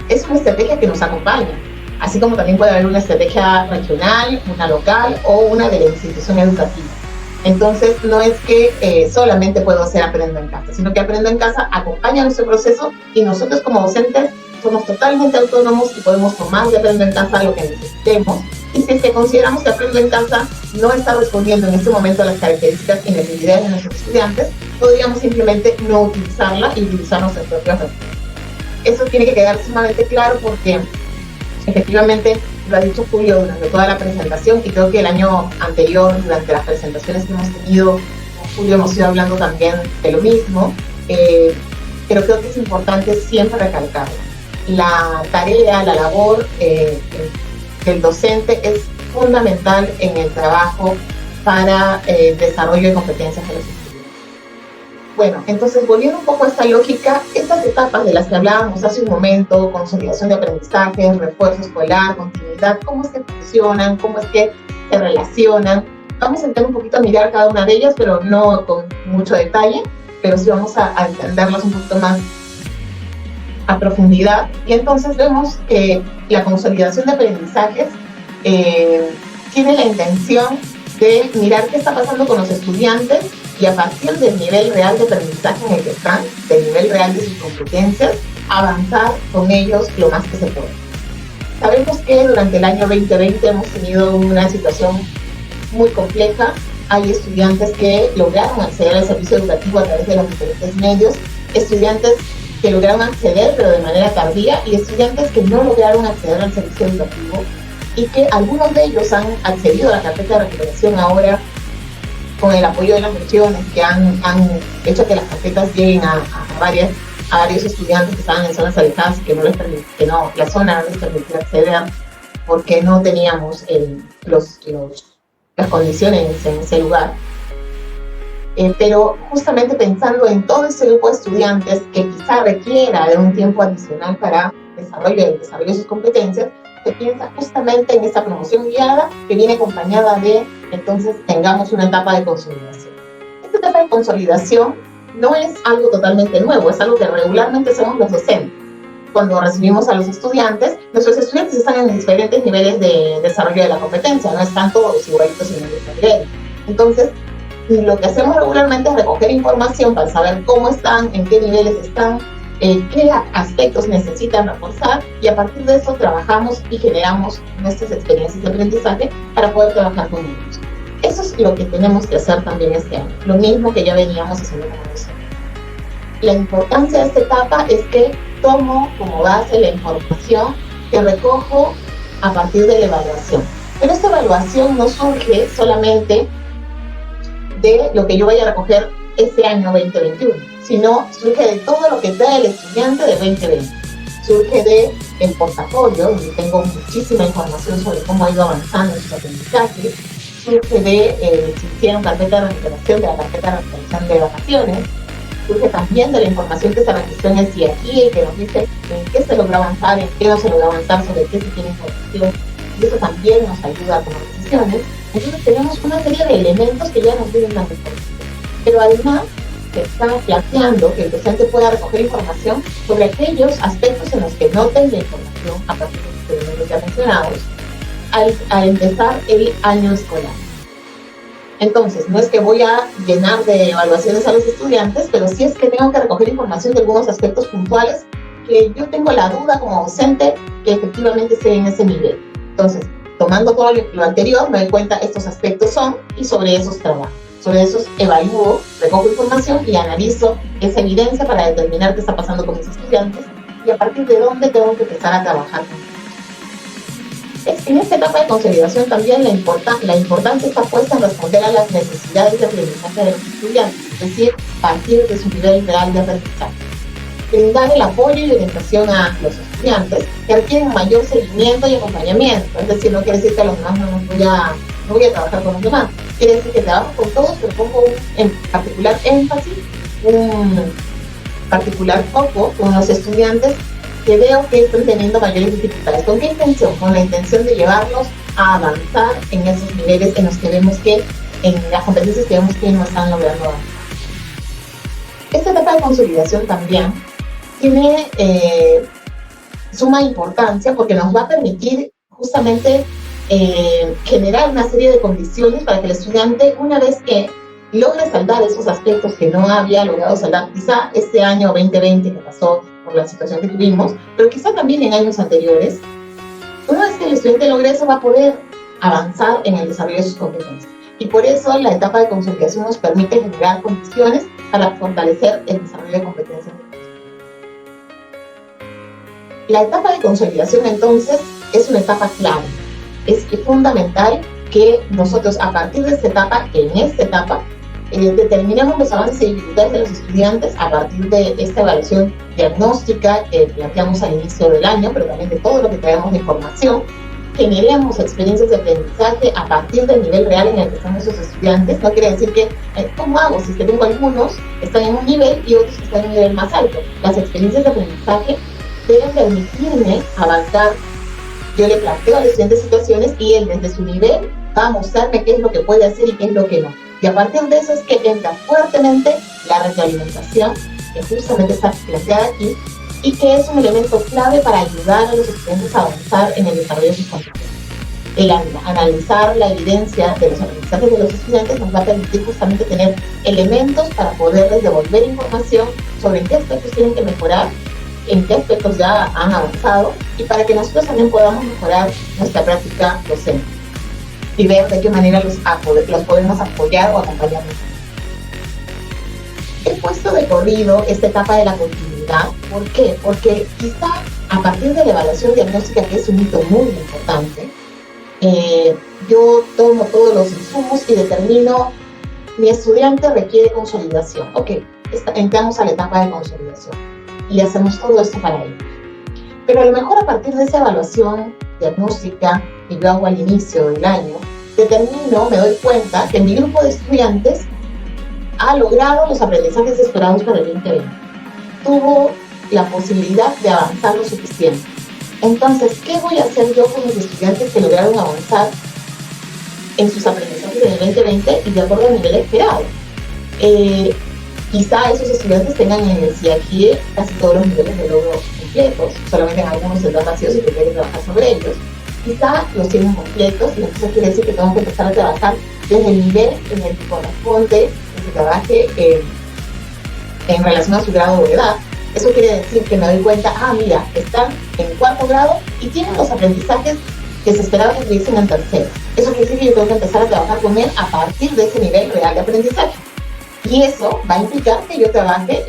es una estrategia que nos acompaña, así como también puede haber una estrategia regional, una local o una de la institución educativa. Entonces, no es que solamente puedo hacer Aprendo en Casa, sino que Aprendo en Casa acompaña nuestro proceso y nosotros como docentes somos totalmente autónomos y podemos tomar de Aprendo en Casa lo que necesitemos. Y si es que consideramos que Aprendo en Casa no está respondiendo en este momento a las características y necesidades de nuestros estudiantes, podríamos simplemente no utilizarla y utilizar nuestros propios recursos. Eso tiene que quedar sumamente claro porque efectivamente lo ha dicho Julio durante toda la presentación y creo que el año anterior, durante las presentaciones que hemos tenido con Julio, hemos ido hablando también de lo mismo, pero creo que es importante siempre recalcarlo. La tarea, la labor del docente es fundamental en el trabajo para el desarrollo de competencias de los estudiantes. Bueno, entonces volviendo un poco a esta lógica, estas etapas de las que hablábamos hace un momento, consolidación de aprendizaje, refuerzo escolar, continuidad, cómo es que funcionan, cómo es que se relacionan. Vamos a intentar un poquito a mirar cada una de ellas, pero no con mucho detalle, pero sí vamos a entenderlas un poquito más a profundidad. Y entonces vemos que la consolidación de aprendizajes tiene la intención de mirar qué está pasando con los estudiantes y a partir del nivel real de aprendizaje en el que están, del nivel real de sus competencias, avanzar con ellos lo más que se puede. Sabemos que durante el año 2020 hemos tenido una situación muy compleja. Hay estudiantes que lograron acceder al servicio educativo a través de los diferentes medios, estudiantes que lograron acceder pero de manera tardía y estudiantes que no lograron acceder al servicio educativo y que algunos de ellos han accedido a la carpeta de recuperación ahora con el apoyo de las regiones que han hecho que las carpetas lleguen a varios estudiantes que estaban en zonas alejadas y que la zona no les permitía acceder porque no teníamos las condiciones en ese lugar. Pero justamente pensando en todo ese grupo de estudiantes que quizá requiera de un tiempo adicional para desarrollo de sus competencias, se piensa justamente en esta promoción guiada que viene acompañada de, entonces, tengamos una etapa de consolidación. Esta etapa de consolidación no es algo totalmente nuevo, es algo que regularmente hacemos los docentes. Cuando recibimos a los estudiantes, nuestros estudiantes están en diferentes niveles de desarrollo de la competencia, no están todos igualitos en el mismo nivel. Entonces, lo que hacemos regularmente es recoger información para saber cómo están, en qué niveles están, qué aspectos necesitan reforzar y a partir de eso trabajamos y generamos nuestras experiencias de aprendizaje para poder trabajar con ellos. Eso es lo que tenemos que hacer también este año, lo mismo que ya veníamos haciendo con nosotros. La importancia de esta etapa es que tomo como base la información que recojo a partir de la evaluación. Pero esta evaluación no surge solamente de lo que yo vaya a recoger este año 2021, sino surge de todo lo que trae el estudiante de 2020. Surge de el portafolio, donde tengo muchísima información sobre cómo ha ido avanzando en sus aprendizajes. Surge de si hicieron carpeta de recuperación, de la carpeta de recuperación de vacaciones. Surge también de la información que se registró en el CIAQI y que nos dice en qué se logró avanzar, en qué no se logró avanzar, sobre qué se tiene información. Y eso también nos ayuda a tomar decisiones. Entonces tenemos una serie de elementos que ya nos vienen dando información. Pero además se está planteando que el docente pueda recoger información sobre aquellos aspectos en los que no tenga información a partir de los elementos ya mencionados al empezar el año escolar. Entonces, no es que voy a llenar de evaluaciones a los estudiantes, pero sí es que tengo que recoger información de algunos aspectos puntuales que yo tengo la duda como docente que efectivamente esté en ese nivel. Entonces, tomando todo lo anterior, me doy cuenta estos aspectos son y sobre esos trabajo. Sobre esos evalúo, recojo información y analizo esa evidencia para determinar qué está pasando con mis estudiantes y a partir de dónde tengo que empezar a trabajar con ellos. En esta etapa de consolidación también la importancia está puesta en responder a las necesidades de aprendizaje de los estudiantes, es decir, partir de su nivel real de aprendizaje. brindar el apoyo y orientación a los estudiantes que requieren mayor seguimiento y acompañamiento. Es decir, no quiere decir que a los demás no voy a trabajar con los demás. Quiere decir que trabajo con todos, pero pongo en particular énfasis, un particular foco con los estudiantes que veo que están teniendo mayores dificultades. ¿Con qué intención? Con la intención de llevarlos a avanzar en esos niveles en los que vemos que, en las competencias que vemos que no están logrando avanzar. Esta etapa de consolidación también tiene suma importancia porque nos va a permitir justamente generar una serie de condiciones para que el estudiante, una vez que logre saldar esos aspectos que no había logrado saldar, quizá este año 2020 que pasó por la situación que tuvimos, pero quizá también en años anteriores, una vez que el estudiante logre eso va a poder avanzar en el desarrollo de sus competencias. Y por eso la etapa de consolidación nos permite generar condiciones para fortalecer el desarrollo de competencias. La etapa de consolidación entonces es una etapa clave. Es fundamental que nosotros a partir de esta etapa, determinemos los avances y dificultades de los estudiantes a partir de esta evaluación diagnóstica que planteamos al inicio del año, pero también de todo lo que traemos de información. Generemos experiencias de aprendizaje a partir del nivel real en el que están esos estudiantes. No quiere decir que, ¿cómo hago? Si es que tengo algunos que están en un nivel y otros que están en un nivel más alto. Las experiencias de aprendizaje deben permitirme avanzar. Yo le planteo al estudiante situaciones y él desde su nivel va a mostrarme qué es lo que puede hacer y qué es lo que no. Y a partir de eso es que entra fuertemente la retroalimentación, que justamente está planteada aquí, y que es un elemento clave para ayudar a los estudiantes a avanzar en el desarrollo de sus competencias. El analizar la evidencia de los aprendizajes de los estudiantes nos va a permitir justamente tener elementos para poderles devolver información sobre en qué aspectos tienen que mejorar, en qué aspectos ya han avanzado, y para que nosotros también podamos mejorar nuestra práctica docente y ver de qué manera los podemos apoyar o acompañar. He puesto de corrido esta etapa de la continuidad. ¿Por qué? Porque quizá a partir de la evaluación diagnóstica, que es un hito muy importante, yo tomo todos los insumos y determino mi estudiante requiere consolidación. Ok, entramos a la etapa de consolidación y hacemos todo esto para ellos. Pero a lo mejor a partir de esa evaluación diagnóstica que yo hago al inicio del año, me doy cuenta que mi grupo de estudiantes ha logrado los aprendizajes esperados para el 2020. Tuvo la posibilidad de avanzar lo suficiente. Entonces, ¿qué voy a hacer yo con mis estudiantes que lograron avanzar en sus aprendizajes en el 2020 y de acuerdo al nivel esperado? Quizá esos estudiantes tengan en el CIAGIE casi todos los niveles de logro completos, solamente en algunos tendrán vacíos y tendré que trabajar sobre ellos. Quizá los tienen completos y entonces quiere decir que tengo que empezar a trabajar desde el nivel en el que corresponde que se trabaje en relación a su grado de edad. Eso quiere decir que me doy cuenta, mira, están en 4º grado y tienen los aprendizajes que se esperaba que tuviesen en 3º. Eso quiere decir que yo tengo que empezar a trabajar con él a partir de ese nivel real de aprendizaje. Y eso va a implicar que yo trabaje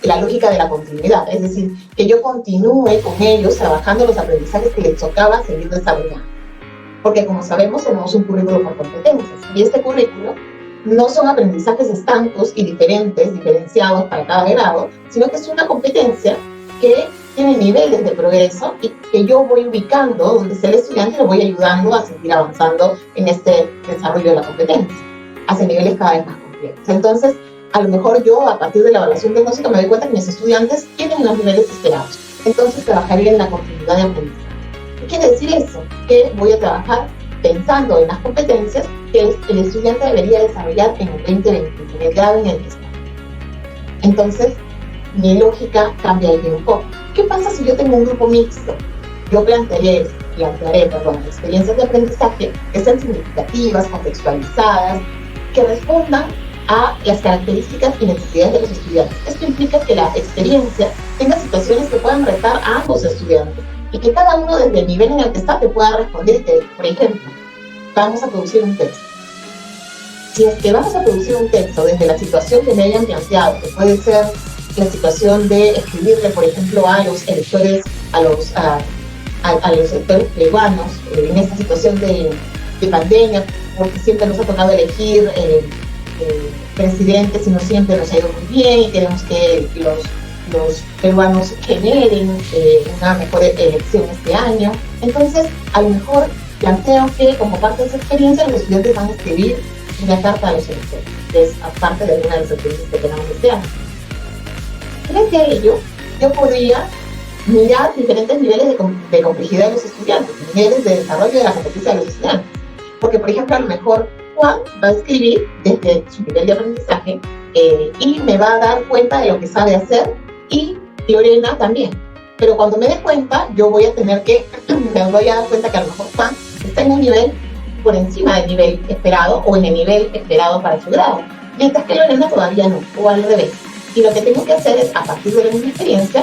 la lógica de la continuidad, es decir, que yo continúe con ellos trabajando los aprendizajes que les tocaba seguir desarrollando. Porque como sabemos, tenemos un currículo por competencias y este currículo no son aprendizajes estancos y diferenciados para cada grado, sino que es una competencia que tiene niveles de progreso y que yo voy ubicando donde sea el estudiante y lo voy ayudando a seguir avanzando en este desarrollo de la competencia hacia niveles cada vez más complejos. Entonces, a lo mejor yo, a partir de la evaluación diagnóstica, me doy cuenta que mis estudiantes tienen los niveles esperados. Entonces, trabajaría en la continuidad de aprendizaje. ¿Qué quiere decir eso? Que voy a trabajar pensando en las competencias que el estudiante debería desarrollar en el 2020, en el grado en el que está. Entonces, mi lógica cambia ahí un poco. ¿Qué pasa si yo tengo un grupo mixto? Yo plantearé experiencias de aprendizaje que sean significativas, contextualizadas, que respondan a las características y necesidades de los estudiantes. Esto implica que la experiencia tenga situaciones que puedan retar a ambos estudiantes y que cada uno desde el nivel en el que está te pueda responder. Por ejemplo, vamos a producir un texto. Si es que vamos a producir un texto desde la situación que me hayan planteado, que puede ser la situación de escribirle, por ejemplo, a los electores, a los electores peruanos, en esta situación de pandemia, porque siempre nos ha tocado elegir presidentes y no siempre nos ha ido muy bien y queremos que los peruanos generen una mejor elección este año. Entonces, a lo mejor planteo que como parte de esa experiencia los estudiantes van a escribir una carta a los electores, que es aparte de alguna de las experiencias que tenemos este año. Frente a ello, yo podría mirar diferentes niveles de complejidad de los estudiantes, niveles de desarrollo de la competencia de los estudiantes. Porque, por ejemplo, a lo mejor Juan va a escribir desde su nivel de aprendizaje y me va a dar cuenta de lo que sabe hacer, y Lorena también. Pero cuando me dé cuenta, yo voy a tener que, me voy a dar cuenta que a lo mejor Juan está en un nivel por encima del nivel esperado o en el nivel esperado para su grado, mientras que Lorena todavía no, o al revés. Y lo que tengo que hacer es, a partir de la misma experiencia,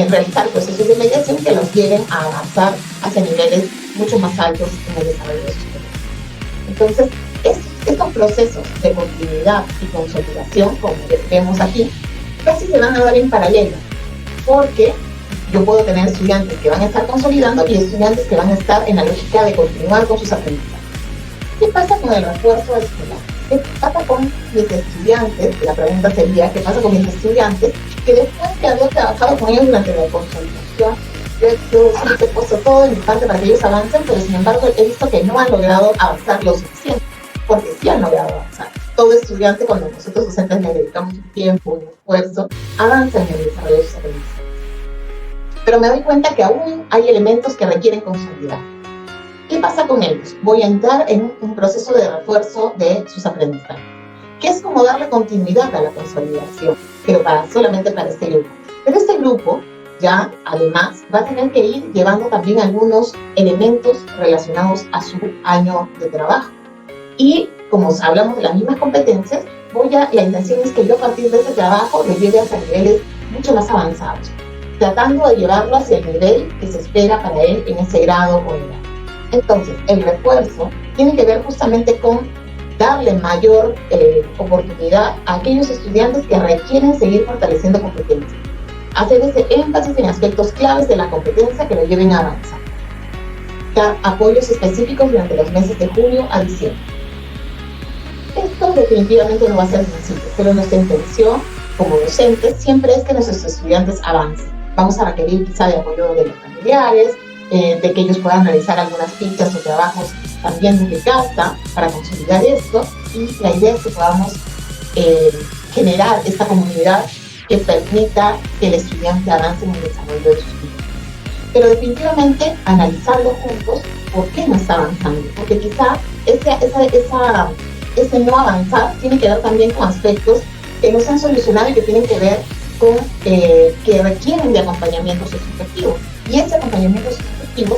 realizar procesos de mediación que los lleven a avanzar hacia niveles mucho más altos en el desarrollo de sus proyectos. Entonces, estos procesos de continuidad y consolidación, como vemos aquí, casi se van a dar en paralelo, porque yo puedo tener estudiantes que van a estar consolidando y estudiantes que van a estar en la lógica de continuar con sus aprendizajes. ¿Qué pasa con el refuerzo escolar? ¿Qué pasa con mis estudiantes? La pregunta sería, ¿qué pasa con mis estudiantes que después de haber trabajado con ellos durante la consolidación, yo he puesto todo en mi parte para que ellos avancen, pero sin embargo he visto que no han logrado avanzar lo suficiente, porque sí han logrado avanzar? Todo estudiante, cuando nosotros docentes le dedicamos un tiempo, un esfuerzo, avanza en el desarrollo de sus aprendizajes. Pero me doy cuenta que aún hay elementos que requieren consolidar. ¿Qué pasa con ellos? Voy a entrar en un proceso de refuerzo de sus aprendizajes, que es como darle continuidad a la consolidación, pero solamente para este grupo. Pero este grupo ya, además, va a tener que ir llevando también algunos elementos relacionados a su año de trabajo. Y como hablamos de las mismas competencias, la intención es que yo a partir de ese trabajo lo lleve hacia niveles mucho más avanzados, tratando de llevarlo hacia el nivel que se espera para él en ese grado o edad. Entonces, el refuerzo tiene que ver justamente con darle mayor oportunidad a aquellos estudiantes que requieren seguir fortaleciendo competencias, hacer ese énfasis en aspectos claves de la competencia que lo lleven a avanzar, dar apoyos específicos durante los meses de julio a diciembre. Esto definitivamente no va a ser sencillo, pero nuestra intención como docentes siempre es que nuestros estudiantes avancen. Vamos a requerir quizá de apoyo de los familiares, de que ellos puedan realizar algunas fichas o trabajos también desde casa para consolidar esto, y la idea es que podamos generar esta comunidad que permita que el estudiante avance en el desarrollo de sus vidas. Pero definitivamente analizarlo juntos, ¿por qué no está avanzando? Porque quizá ese no avanzar tiene que ver también con aspectos que no se han solucionado y que tienen que ver con que requieren de acompañamiento socioafectivo. Y ese acompañamiento socioafectivo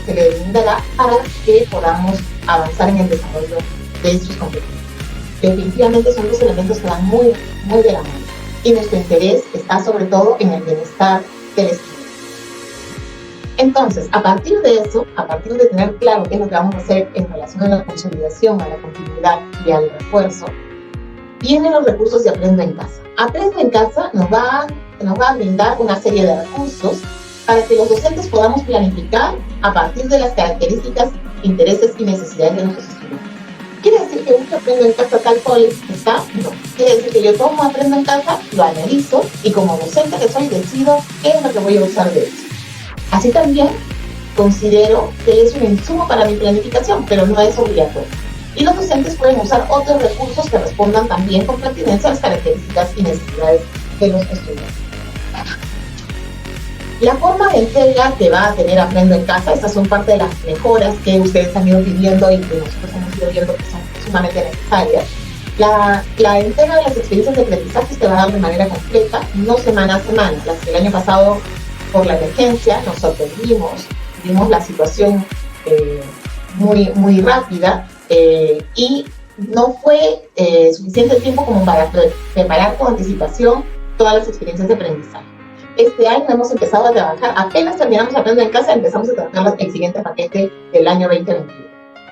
se le brindará para que podamos avanzar en el desarrollo de sus competencias. Definitivamente son dos elementos que van muy, muy de la mano. Y nuestro interés está sobre todo en el bienestar del estudiante. Entonces, a partir de eso, a partir de tener claro qué es lo que vamos a hacer en relación a la consolidación, a la continuidad y al refuerzo, vienen los recursos de Aprendo en Casa. Aprendo en Casa nos va a brindar una serie de recursos para que los docentes podamos planificar a partir de las características, intereses y necesidades de nuestros estudiantes. ¿Quiere decir que uso Aprendo en Casa tal cual está? No. Quiere decir que yo tomo Aprendo en Casa, lo analizo y como docente que soy decido qué es lo que voy a usar de eso. Así también considero que es un insumo para mi planificación, pero no es obligatorio. Y los docentes pueden usar otros recursos que respondan también con pertinencia a las características y necesidades de los estudiantes. La forma de entrega que va a tener Aprendo en Casa, estas son parte de las mejoras que ustedes han ido pidiendo y que nosotros hemos ido viendo que son sumamente necesarias. La entrega de las experiencias de aprendizaje se va a dar de manera completa, no semana a semana. El año pasado, por la emergencia, nos sorprendimos, vimos la situación muy, muy rápida y no fue suficiente tiempo como para preparar con anticipación todas las experiencias de aprendizaje. Este año hemos empezado a trabajar, apenas terminamos Aprendo en Casa, empezamos a trabajar el siguiente paquete del año 2021.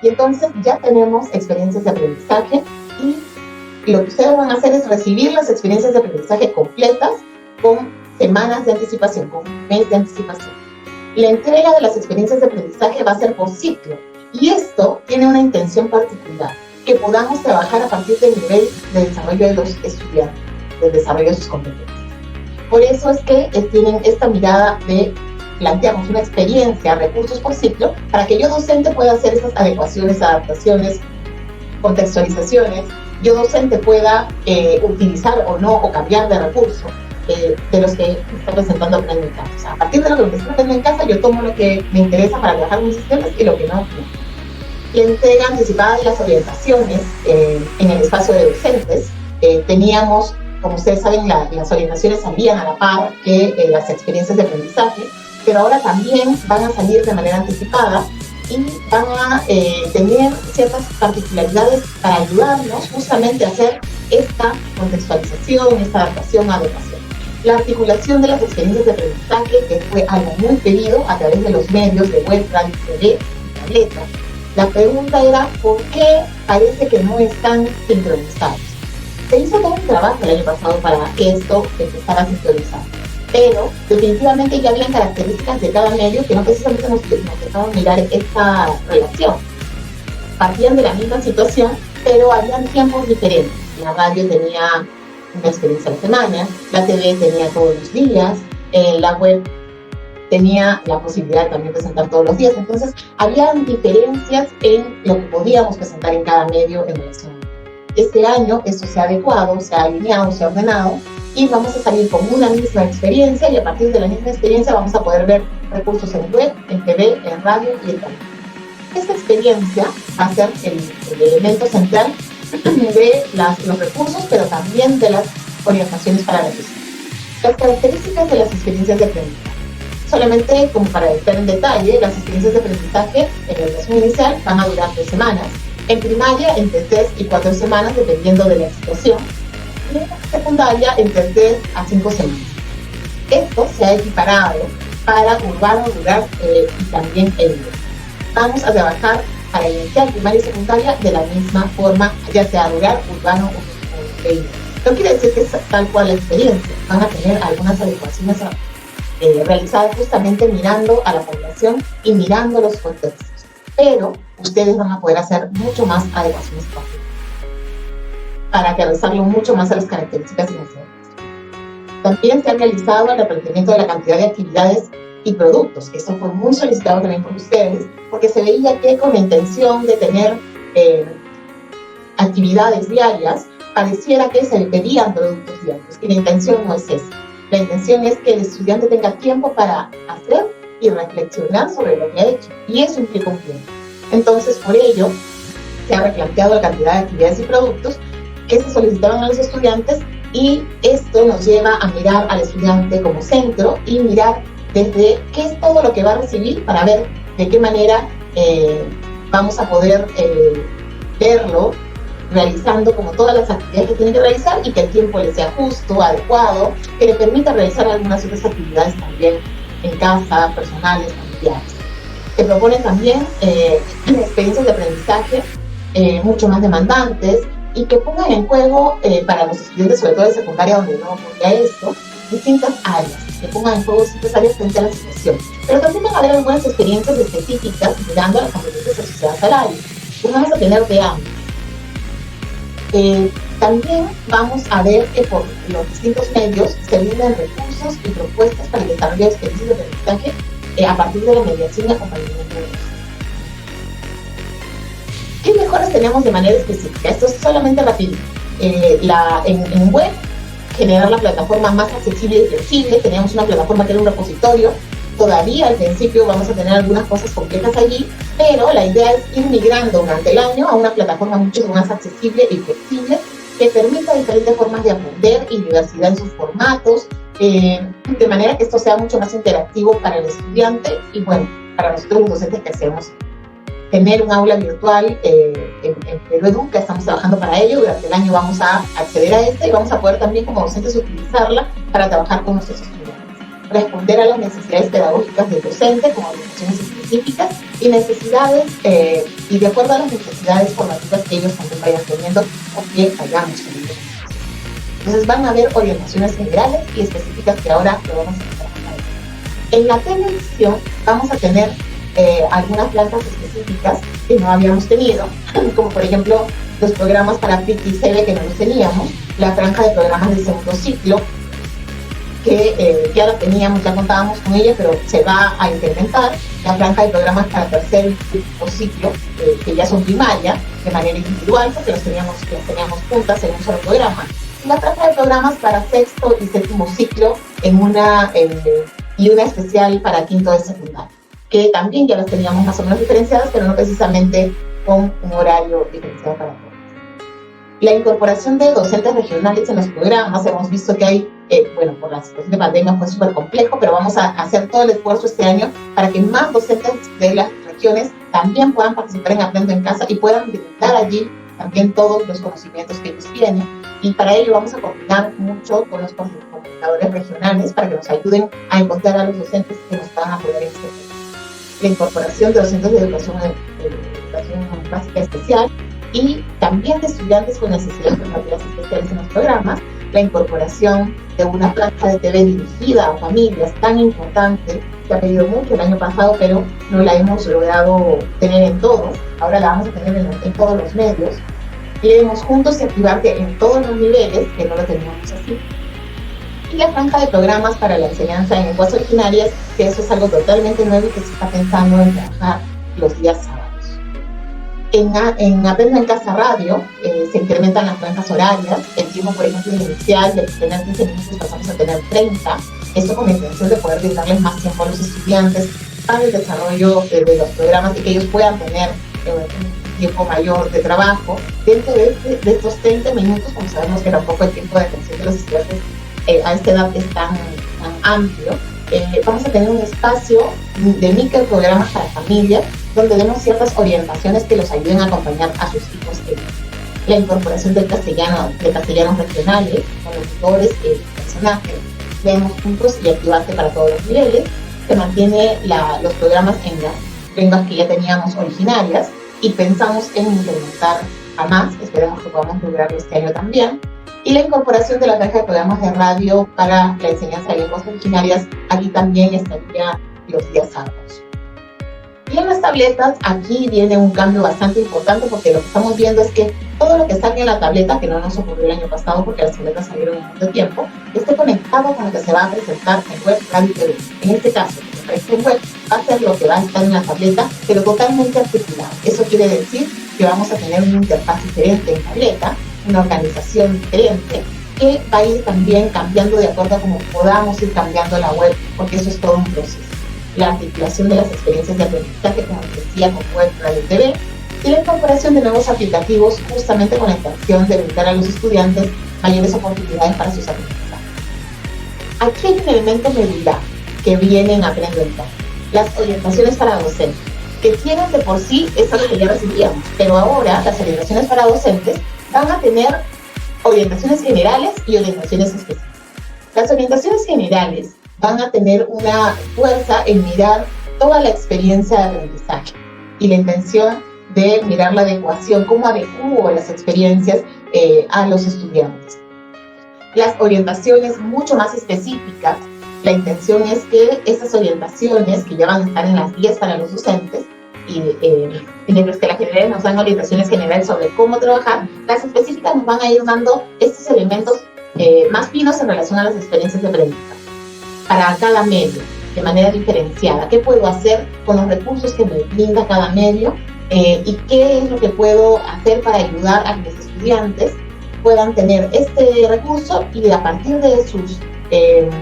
Y entonces ya tenemos experiencias de aprendizaje y lo que ustedes van a hacer es recibir las experiencias de aprendizaje completas con semanas de anticipación, con un mes de anticipación. La entrega de las experiencias de aprendizaje va a ser por ciclo y esto tiene una intención particular, que podamos trabajar a partir del nivel de desarrollo de los estudiantes, del desarrollo de sus competencias. Por eso es que tienen esta mirada de planteamos una experiencia, recursos por ciclo, para que yo docente pueda hacer esas adecuaciones, adaptaciones, contextualizaciones, yo docente pueda utilizar o no, o cambiar de recurso de los que está presentando Aprende en Casa. O sea, a partir de lo que me está Aprende en Casa, yo tomo lo que me interesa para trabajar mis sistemas y lo que no. La entrega anticipada de las orientaciones en el espacio de docentes. Teníamos, como ustedes saben, las orientaciones salían a la par que las experiencias de aprendizaje, pero ahora también van a salir de manera anticipada y van a tener ciertas particularidades para ayudarnos justamente a hacer esta contextualización, esta adaptación, adecuación. La articulación de las experiencias de aprendizaje, que fue algo muy pedido a través de los medios de web, radio, TV y tableta. La pregunta era, ¿por qué parece que no están sincronizados? Se hizo todo un trabajo el año pasado para que esto empezara a sincronizar, pero definitivamente ya habían características de cada medio que no precisamente nos dejaban mirar esta relación. Partían de la misma situación, pero habían tiempos diferentes. La radio tenía una experiencia a la semana, la TV tenía todos los días, la web tenía la posibilidad de también presentar todos los días. Entonces, habían diferencias en lo que podíamos presentar en cada medio en relación. Este año esto se ha adecuado, se ha alineado, se ha ordenado y vamos a salir con una misma experiencia y a partir de la misma experiencia vamos a poder ver recursos en web, en TV, en radio y en televisión. Esta experiencia va a ser el elemento central de los recursos, pero también de las orientaciones para la gestión. Las características de las experiencias de aprendizaje. Solamente como para entrar en detalle, las experiencias de aprendizaje en el educación inicial van a durar 3 semanas, en primaria entre 3 y 4 semanas dependiendo de la situación, y en secundaria entre 3 a 5 semanas. Esto se ha equiparado para urbano, rural y también el libre. Vamos a trabajar para iniciar primaria y secundaria de la misma forma, ya sea rural, urbano o libre. No quiere decir que es tal cual la experiencia, van a tener algunas adecuaciones realizadas justamente mirando a la población y mirando los contextos, pero ustedes van a poder hacer mucho más adecuaciones para aterrizarlo mucho más a las características y necesidades. También se ha realizado el replanteamiento de la cantidad de actividades y productos. Esto fue muy solicitado también por ustedes, porque se veía que con la intención de tener actividades diarias, pareciera que se le pedían productos diarios, y la intención no es esa. La intención es que el estudiante tenga tiempo para hacer y reflexionar sobre lo que ha hecho, y eso implica un tiempo. Entonces, por ello, se ha replanteado la cantidad de actividades y productos que se solicitaban a los estudiantes, y esto nos lleva a mirar al estudiante como centro y mirar desde qué es todo lo que va a recibir para ver de qué manera vamos a poder verlo realizando como todas las actividades que tiene que realizar y que el tiempo le sea justo, adecuado, que le permita realizar algunas otras actividades también en casa, personales, familiares. Se proponen también experiencias de aprendizaje mucho más demandantes y que pongan en juego para los estudiantes, sobre todo de secundaria, donde no ocurre esto, distintas áreas, que pongan en juego distintas áreas frente a la situación. Pero también van a haber algunas experiencias específicas mirando a las competencias asociadas al área. Pues vamos a tener de ambos. También vamos a ver que por los distintos medios se brindan recursos y propuestas para el desarrollo de experiencias de aprendizaje a partir de la mediación y acompañamiento de los. ¿Qué mejoras tenemos de manera específica? Esto es solamente rápido. En web, generar la plataforma más accesible y flexible. Teníamos una plataforma que era un repositorio. Todavía al principio vamos a tener algunas cosas complejas allí, pero la idea es ir migrando durante el año a una plataforma mucho más accesible y flexible que permita diferentes formas de aprender y diversidad en sus formatos, de manera que esto sea mucho más interactivo para el estudiante y bueno, para nosotros los docentes que hacemos. Tener un aula virtual en Perú Educa, estamos trabajando para ello. Durante el año vamos a acceder a esta y vamos a poder también como docentes utilizarla para trabajar con nuestros estudiantes. Responder a las necesidades pedagógicas del docente con orientaciones específicas y necesidades y de acuerdo a las necesidades formativas que ellos también vayan teniendo o que vayamos teniendo. Entonces van a haber orientaciones generales y específicas que ahora lo vamos a trabajar. En la televisión vamos a tener algunas plantas específicas que no habíamos tenido, como por ejemplo los programas para PIT y CB que no los teníamos, la franja de programas del segundo ciclo, que ya la teníamos, ya contábamos con ella, pero se va a incrementar la franja de programas para tercer y cuarto ciclo, que ya son primaria, de manera individual, porque las teníamos juntas en un solo programa, y la franja de programas para sexto y séptimo ciclo y una especial para quinto de secundaria, que también ya las teníamos más o menos diferenciadas, pero no precisamente con un horario diferenciado para todos. La incorporación de docentes regionales en los programas, hemos visto que hay, por la situación de pandemia fue súper complejo, pero vamos a hacer todo el esfuerzo este año para que más docentes de las regiones también puedan participar en Aprendo en Casa y puedan brindar allí también todos los conocimientos que ellos tienen. Y para ello vamos a coordinar mucho con los comunicadores regionales para que nos ayuden a encontrar a los docentes que nos van a apoyar en este tema. La incorporación de docentes de educación básica especial y también de estudiantes con necesidades educativas especiales en los programas, la incorporación de una franja de TV dirigida a familias tan importante, que ha pedido mucho el año pasado, pero no la hemos logrado tener en todos, ahora la vamos a tener en todos los medios. Leemos juntos y activarte en todos los niveles, que no lo teníamos así. Y la franja de programas para la enseñanza en lenguas originarias, que eso es algo totalmente nuevo y que se está pensando en trabajar los días sábados. En Aprendo en Casa Radio se incrementan las franjas horarias, el tiempo, por ejemplo, inicial de tener 15 minutos pasamos a tener 30, esto con la intención de poder brindarles más tiempo a los estudiantes para el desarrollo de los programas y que ellos puedan tener un tiempo mayor de trabajo. Dentro de estos 30 minutos, como sabemos que tampoco el tiempo de atención de los estudiantes a esta edad es tan amplio, vamos a tener un espacio de microprogramas para familias donde demos ciertas orientaciones que los ayuden a acompañar a sus hijos. La incorporación del castellanos regionales, con locutores, personajes, leemos juntos y activarte para todos los niveles. Se mantiene los programas en las lenguas que ya teníamos originarias y pensamos en incrementar a más, esperemos que podamos lograrlo este año también. Y la incorporación de la franja de programas de radio para la enseñanza de lenguas originarias, aquí también estaría los días sábados. Y en las tabletas, aquí viene un cambio bastante importante porque lo que estamos viendo es que todo lo que salga en la tableta, que no nos ocurrió el año pasado porque las tabletas salieron en mucho tiempo, esté conectado con lo que se va a presentar en web, radio y TV. En este caso, en web va a ser lo que va a estar en la tableta, pero totalmente articulado. Eso quiere decir que vamos a tener una interfaz diferente en tableta, una organización diferente, que va a ir también cambiando de acuerdo a cómo podamos ir cambiando la web, porque eso es todo un proceso. La articulación de las experiencias de aprendizaje, como les decía, con web, radio y TV, y la incorporación de nuevos aplicativos justamente con la intención de brindar a los estudiantes mayores oportunidades para sus aprendizajes. Aquí hay un elemento medular que viene en Aprendo en Casa, las orientaciones para docentes, que tienen de por sí es algo que ya recibíamos, pero ahora las orientaciones para docentes van a tener orientaciones generales y orientaciones específicas. Las orientaciones generales van a tener una fuerza en mirar toda la experiencia de aprendizaje y la intención de mirar la adecuación, cómo adecuo las experiencias a los estudiantes. Las orientaciones mucho más específicas, la intención es que esas orientaciones que ya van a estar en las guías para los docentes, y mientras que las generales nos dan orientaciones generales sobre cómo trabajar, las específicas nos van a ir dando estos elementos más finos en relación a las experiencias de aprendizaje. Para cada medio, de manera diferenciada, qué puedo hacer con los recursos que me brinda cada medio y qué es lo que puedo hacer para ayudar a que los estudiantes puedan tener este recurso y a partir de sus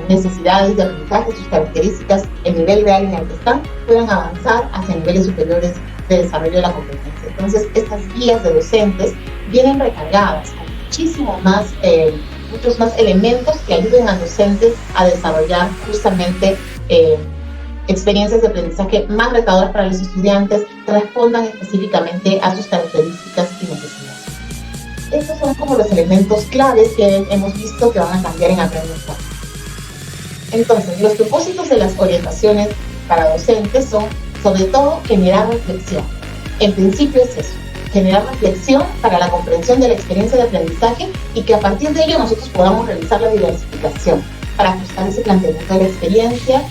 necesidades de aprendizaje, sus características, el nivel real en el que están, puedan avanzar hacia niveles superiores de desarrollo de la competencia. Entonces, estas guías de docentes vienen recargadas con muchos más elementos que ayuden al docente a desarrollar justamente experiencias de aprendizaje más retadoras para los estudiantes que respondan específicamente a sus características y necesidades. Estos son como los elementos claves que hemos visto que van a cambiar en Aprendo en Casa. Entonces, los propósitos de las orientaciones para docentes son, sobre todo, generar reflexión. En principio es eso, generar reflexión para la comprensión de la experiencia de aprendizaje y que a partir de ello nosotros podamos realizar la diversificación para ajustar ese planteamiento de la experiencia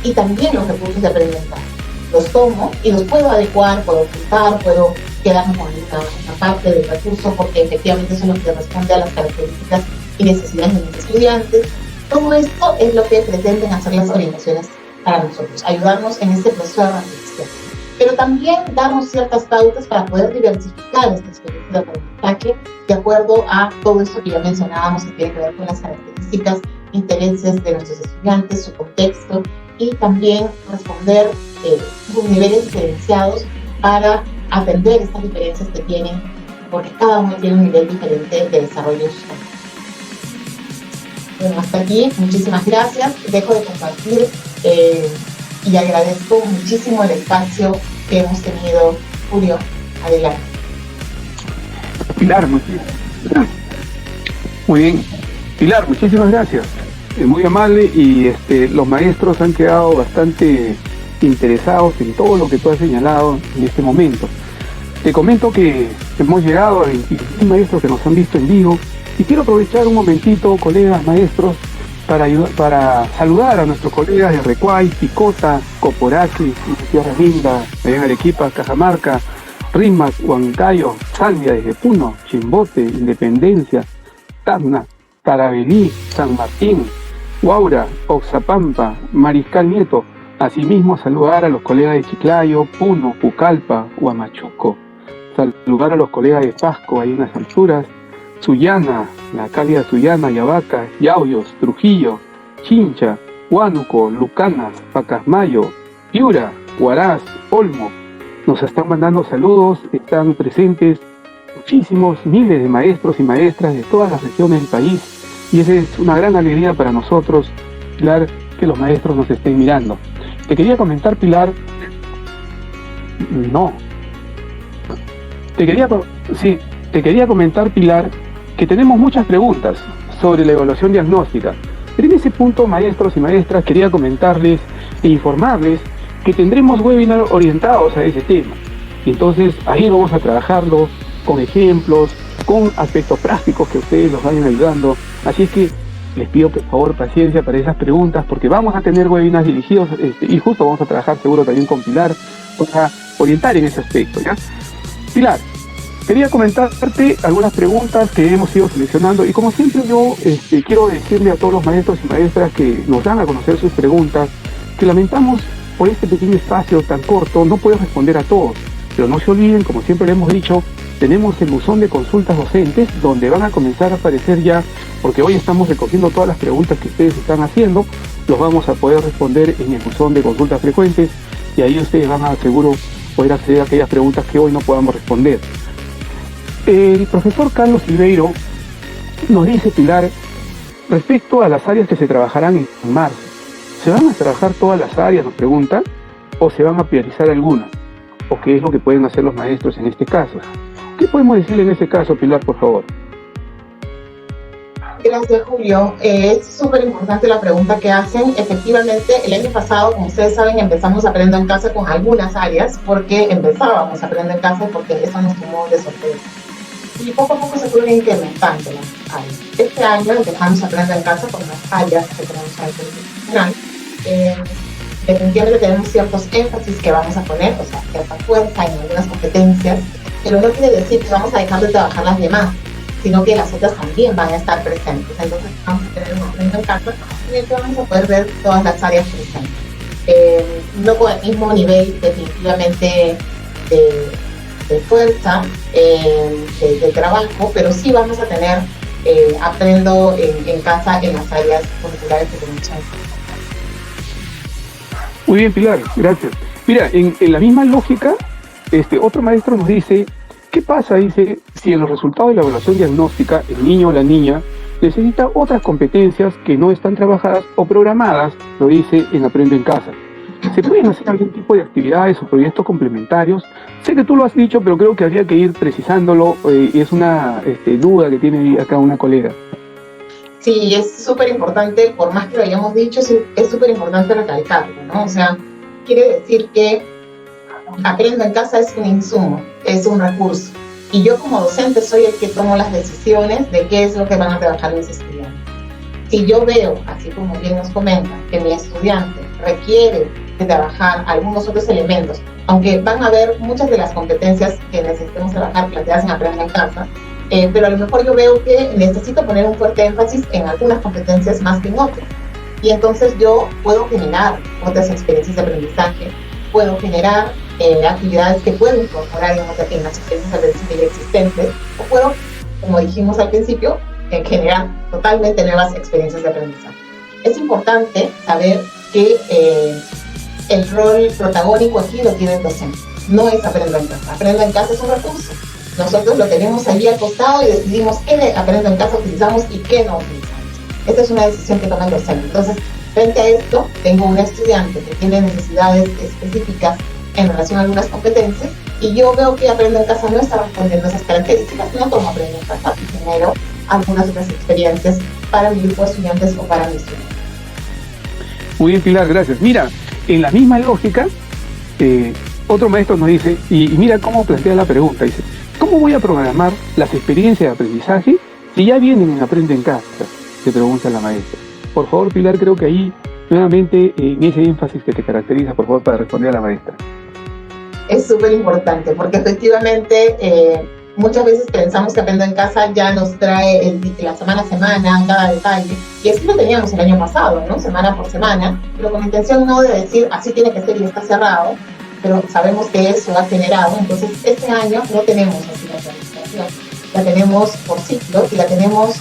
y también los recursos de aprendizaje. Los tomo y los puedo adecuar, puedo ajustar, puedo quedarme con una parte del recurso porque efectivamente eso es lo que responde a las características y necesidades de mis estudiantes. Todo esto es lo que pretenden hacer las orientaciones para nosotros, ayudarnos en este proceso de reflexión. Pero también darnos ciertas pautas para poder diversificar esta experiencia de aprendizaje de acuerdo a todo esto que ya mencionábamos, que tiene que ver con las características, intereses de nuestros estudiantes, su contexto, y también responder sus niveles diferenciados para atender estas diferencias que tienen, porque cada uno tiene un nivel diferente de desarrollo social. Bueno, hasta aquí, muchísimas gracias. Dejo de compartir y agradezco muchísimo el espacio que hemos tenido. Julio, adelante. Pilar, muchísimas gracias. Muy bien. Pilar, muchísimas gracias. Muy amable, y los maestros han quedado bastante interesados en todo lo que tú has señalado en este momento. Te comento que hemos llegado a 21 maestros que nos han visto en vivo, y quiero aprovechar un momentito, colegas maestros, para saludar a nuestros colegas de Recuay, Picota, Coporaque, Tierra Linda, allá en Arequipa, Cajamarca, Rimac, Huancayo, Salvia desde Puno, Chimbote, Independencia, Tacna, Tarabelí, San Martín, Huaura, Oxapampa, Mariscal Nieto. Asimismo, saludar a los colegas de Chiclayo, Puno, Pucallpa, Huamachuco. Saludar a los colegas de Pasco, ahí en las alturas, Sullana, la cálida Sullana, Yavaca, Yauyos, Trujillo, Chincha, Huánuco, Lucanas, Pacasmayo, Piura, Huaraz, Olmo. Nos están mandando saludos, están presentes muchísimos, miles de maestros y maestras de todas las regiones del país, y esa es una gran alegría para nosotros, Pilar, que los maestros nos estén mirando. Te quería comentar, Pilar, te quería comentar, Pilar, que tenemos muchas preguntas sobre la evaluación diagnóstica. Pero en ese punto, maestros y maestras, quería comentarles e informarles que tendremos webinars orientados a ese tema. Y entonces ahí vamos a trabajarlo con ejemplos, con aspectos prácticos que ustedes los vayan ayudando. Así es que les pido por favor paciencia para esas preguntas, porque vamos a tener webinars dirigidos y justo vamos a trabajar seguro también con Pilar para orientar en ese aspecto, ¿ya? Pilar, quería comentarte algunas preguntas que hemos ido seleccionando, y como siempre yo quiero decirle a todos los maestros y maestras que nos dan a conocer sus preguntas que lamentamos por este pequeño espacio tan corto no puedo responder a todos, pero no se olviden, como siempre le hemos dicho, tenemos el buzón de consultas docentes donde van a comenzar a aparecer ya, porque hoy estamos recogiendo todas las preguntas que ustedes están haciendo, los vamos a poder responder en el buzón de consultas frecuentes, y ahí ustedes van a seguro poder acceder a aquellas preguntas que hoy no podamos responder. El profesor Carlos Silveiro nos dice, Pilar, respecto a las áreas que se trabajarán en marzo, ¿se van a trabajar todas las áreas, nos pregunta, o se van a priorizar algunas? ¿O qué es lo que pueden hacer los maestros en este caso? ¿Qué podemos decirle en ese caso, Pilar, por favor? Gracias, Julio. Es súper importante la pregunta que hacen. Efectivamente, el año pasado, como ustedes saben, empezamos Aprendo en Casa con algunas áreas, porque empezábamos Aprendo en Casa porque eso nos tomó de sorpresa. Y poco a poco se fueron incrementando las áreas. Este año empezamos Aprendo en Casa con las áreas que tenemos ahí. Definitivamente tenemos ciertos énfasis que vamos a poner, o sea, cierta fuerza en algunas competencias, pero no quiere decir que vamos a dejar de trabajar las demás, sino que las otras también van a estar presentes. Entonces vamos a tener un Aprendo en Casa en el que vamos a poder ver todas las áreas presentes. No con el mismo nivel, definitivamente, de fuerza, de trabajo, pero sí vamos a tener Aprendo en Casa en las áreas curriculares que tenemos ahí. Muy bien, Pilar, gracias. Mira, en la misma lógica, otro maestro nos dice, ¿qué pasa? Dice, si en los resultados de la evaluación diagnóstica el niño o la niña necesita otras competencias que no están trabajadas o programadas, lo dice en Aprendo en Casa. ¿Se pueden hacer algún tipo de actividades o proyectos complementarios? Sé que tú lo has dicho, pero creo que habría que ir precisándolo, y es una duda que tiene acá una colega. Sí, es súper importante, por más que lo hayamos dicho, es súper importante recalcarlo, ¿no? O sea, quiere decir que Aprendo en Casa es un insumo, es un recurso. Y yo como docente soy el que tomo las decisiones de qué es lo que van a trabajar mis estudiantes. Si yo veo, así como bien nos comentan, que mi estudiante requiere de trabajar algunos otros elementos, aunque van a haber muchas de las competencias que necesitemos trabajar planteadas en Aprendo en Casa, pero a lo mejor yo veo que necesito poner un fuerte énfasis en algunas competencias más que en otras. Y entonces yo puedo generar otras experiencias de aprendizaje, puedo generar actividades que puedo incorporar en las experiencias de aprendizaje ya existentes, o puedo, como dijimos al principio, generar totalmente nuevas experiencias de aprendizaje. Es importante saber que el rol protagónico aquí lo tiene el docente, no es Aprendo en Casa. Aprendo en Casa es un recurso. Nosotros lo tenemos allí al costado y decidimos qué de Aprendo en Casa utilizamos y qué no utilizamos. Esta es una decisión que toma el docente. Entonces, frente a esto, tengo un estudiante que tiene necesidades específicas en relación a algunas competencias y yo veo que Aprendo en Casa no está respondiendo a esas características, no tomo Aprendo en Casa y genero algunas otras experiencias para mi grupo de estudiantes o para mis estudiantes. Muy bien, Pilar, gracias. Mira, en la misma lógica, otro maestro nos dice, y mira cómo plantea la pregunta, dice, ¿cómo voy a programar las experiencias de aprendizaje si ya vienen en Aprende en Casa? Se pregunta la maestra. Por favor, Pilar, creo que ahí, nuevamente, en ese énfasis que te caracteriza, por favor, para responder a la maestra. Es súper importante, porque efectivamente muchas veces pensamos que Aprendo en Casa ya nos trae la semana a semana, cada detalle, y así lo teníamos el año pasado, ¿no? Semana por semana, pero con la intención no de decir, así tiene que ser y está cerrado, pero sabemos que eso ha generado, entonces este año no tenemos así la planificación. La tenemos por ciclos y la tenemos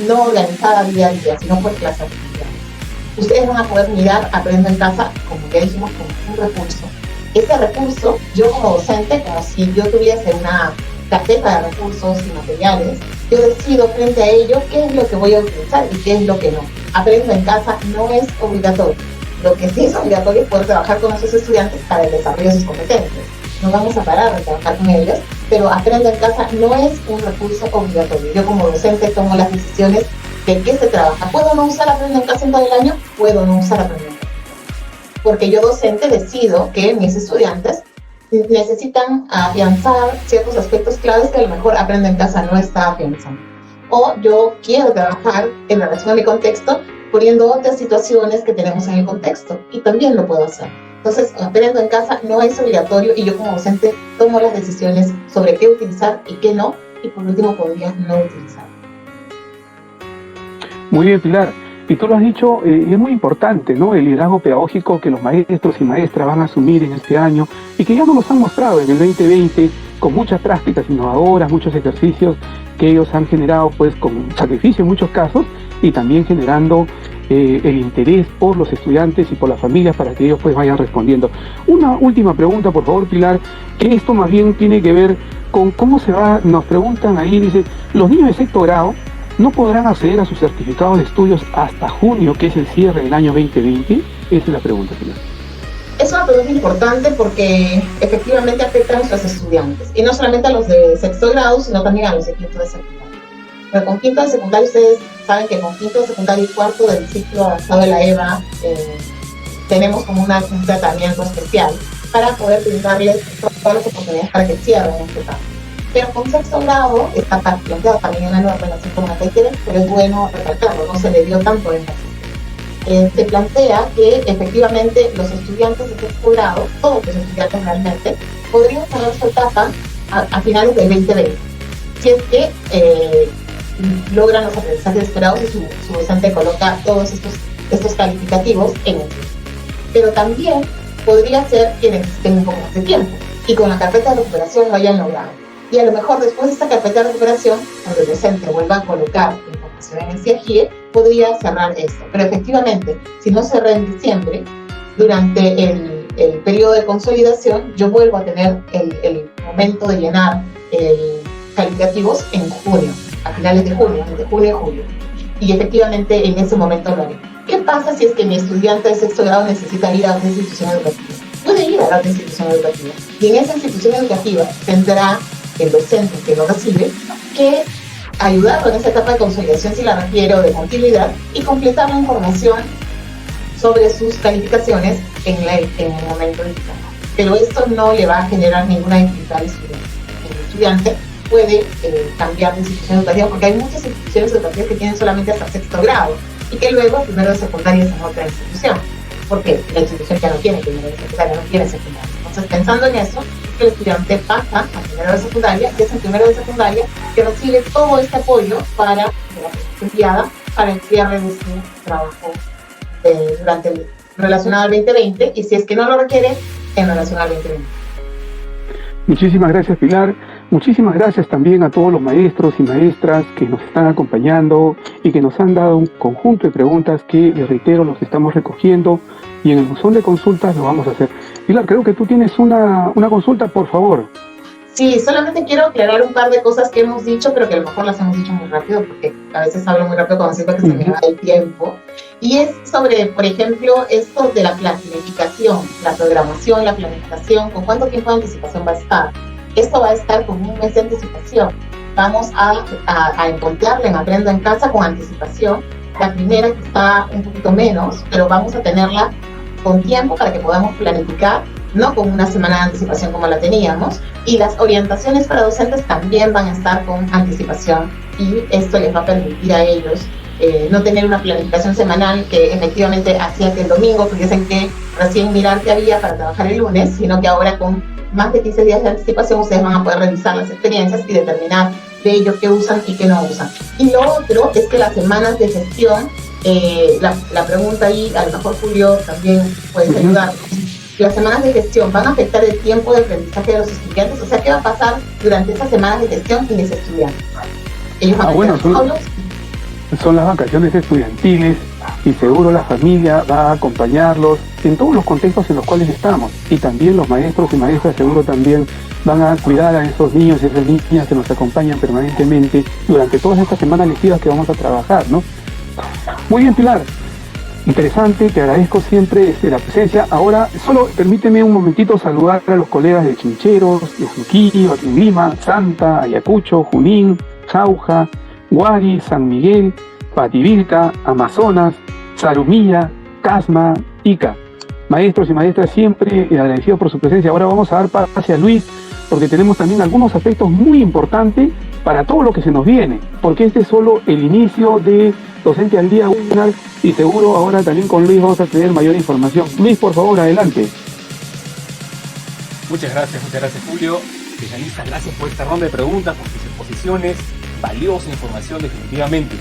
no organizada día a día, sino por clase de actividades. Ustedes van a poder mirar Aprendo en Casa, como ya dijimos, como un recurso. Este recurso, yo como docente, como si yo tuviese una carpeta de recursos y materiales, yo decido frente a ello qué es lo que voy a utilizar y qué es lo que no. Aprendo en Casa no es obligatorio. Lo que sí es obligatorio es poder trabajar con nuestros estudiantes para el desarrollo de sus competencias. No vamos a parar de trabajar con ellos, pero Aprendo en Casa no es un recurso obligatorio. Yo como docente tomo las decisiones de qué se trabaja. ¿Puedo no usar Aprendo en Casa en todo el año? Puedo no usar Aprendo en Casa. Porque yo docente decido que mis estudiantes necesitan afianzar ciertos aspectos claves que a lo mejor Aprendo en Casa no está afianzando. O yo quiero trabajar en relación a mi contexto poniendo otras situaciones que tenemos en el contexto y también lo puedo hacer. Entonces, Aprendo en Casa no es obligatorio y yo como docente tomo las decisiones sobre qué utilizar y qué no, y por último podría no utilizar. Muy bien, Pilar. Y tú lo has dicho, es muy importante, ¿no? El liderazgo pedagógico que los maestros y maestras van a asumir en este año y que ya nos los han mostrado en el 2020 con muchas prácticas innovadoras, muchos ejercicios que ellos han generado pues con sacrificio en muchos casos y también generando el interés por los estudiantes y por las familias para que ellos pues vayan respondiendo. Una última pregunta, por favor, Pilar, que esto más bien tiene que ver con cómo se va, nos preguntan ahí, dice, los niños de sexto grado no podrán acceder a sus certificados de estudios hasta junio, que es el cierre del año 2020. Esa es la pregunta, Pilar. Es una pregunta importante porque efectivamente afecta a nuestros estudiantes, y no solamente a los de sexto grado, sino también a los de quinto de secundaria. Pero con quinto de secundaria, ustedes saben que con quinto de secundaria y cuarto del ciclo avanzado de la EVA tenemos como un tratamiento especial para poder brindarles todas las oportunidades para que cierren este etapa. Pero con sexto grado está planteado también en la norma 193, pero es bueno recalcarlo, no se le dio tanto énfasis. Se plantea que efectivamente los estudiantes de sexto grado, todos los estudiantes realmente, podrían cerrar su etapa a finales del 2020, si es que logran los aprendizajes esperados y su docente coloca todos estos calificativos en el tiempo. Pero también podría ser quienes estén un poco más de tiempo y con la carpeta de recuperación lo hayan logrado. Y a lo mejor después de esta carpeta de recuperación, cuando el docente vuelva a colocar información en el CIAGIE, podría cerrar esto. Pero efectivamente, si no cerré en diciembre, durante el periodo de consolidación, yo vuelvo a tener el momento de llenar calificativos en junio, a finales de junio, entre junio y julio. Y efectivamente en ese momento lo haré. ¿Qué pasa si es que mi estudiante de sexto grado necesita ir a una institución educativa? Puede ir a la otra institución educativa. Y en esa institución educativa tendrá el docente que lo recibe que ayudarlo en esa etapa de consolidación si la requiere o de continuidad y completar la información sobre sus calificaciones en el momento indicado. Pero esto no le va a generar ninguna dificultad al estudiante. El estudiante puede cambiar de institución educativa porque hay muchas instituciones educativas que tienen solamente hasta sexto grado y que luego primero de secundaria es en otra institución porque la institución ya no tiene primero de secundaria, no tiene secundaria. Entonces pensando en eso, el estudiante pasa a tener primero de secundaria, y es el primero de secundaria que recibe todo este apoyo para enviada para el cierre de su trabajo durante el relacionado al 2020, y si es que no lo requiere, en relación al 2020. Muchísimas gracias, Pilar. Muchísimas gracias también a todos los maestros y maestras que nos están acompañando y que nos han dado un conjunto de preguntas que, les reitero, los estamos recogiendo y en el buzón de consultas lo vamos a hacer. Pilar, creo que tú tienes una consulta, por favor. Sí, solamente quiero aclarar un par de cosas que hemos dicho, pero que a lo mejor las hemos dicho muy rápido, porque a veces hablo muy rápido cuando siento que se me va el tiempo. Y es sobre, por ejemplo, esto de la planificación, la programación, la planificación, con cuánto tiempo de anticipación va a estar. Esto va a estar con un mes de anticipación. Vamos a encontrarla en Aprendo en Casa con anticipación. La primera que está un poquito menos, pero vamos a tenerla con tiempo para que podamos planificar, no con una semana de anticipación como la teníamos, y las orientaciones para docentes también van a estar con anticipación, y esto les va a permitir a ellos no tener una planificación semanal que efectivamente hacía que el domingo tuviesen que recién mirar qué había para trabajar el lunes, sino que ahora con más de 15 días de anticipación ustedes van a poder revisar las experiencias y determinar de ellos qué usan y qué no usan. Y lo otro es que las semanas de gestión, la pregunta ahí, a lo mejor Julio también puedes ayudar. Las semanas de gestión van a afectar el tiempo de aprendizaje de los estudiantes, o sea, ¿qué va a pasar durante esas semanas de gestión y mis estudiantes? Ellos van a estar solos. Son las vacaciones estudiantiles y seguro la familia va a acompañarlos en todos los contextos en los cuales estamos, y también los maestros y maestras seguro también van a cuidar a esos niños y esas niñas que nos acompañan permanentemente durante todas estas semanas lectivas que vamos a trabajar, ¿no? Muy bien, Pilar. Interesante, te agradezco siempre la presencia. Ahora, solo permíteme un momentito saludar a los colegas de Chincheros, de Suquillo, aquí en Lima, Santa, Ayacucho, Junín, Jauja, Guari, San Miguel, Pativilca, Amazonas, Zarumilla, Casma, Ica. Maestros y maestras, siempre agradecidos por su presencia. Ahora vamos a dar pase a Luis, porque tenemos también algunos aspectos muy importantes para todo lo que se nos viene, porque este es solo el inicio de Docente al Día webinar, y seguro ahora también con Luis vamos a tener mayor información. Luis, por favor, adelante. Muchas gracias Julio. Especialistas, gracias por esta ronda de preguntas, por sus exposiciones, valiosa información definitivamente.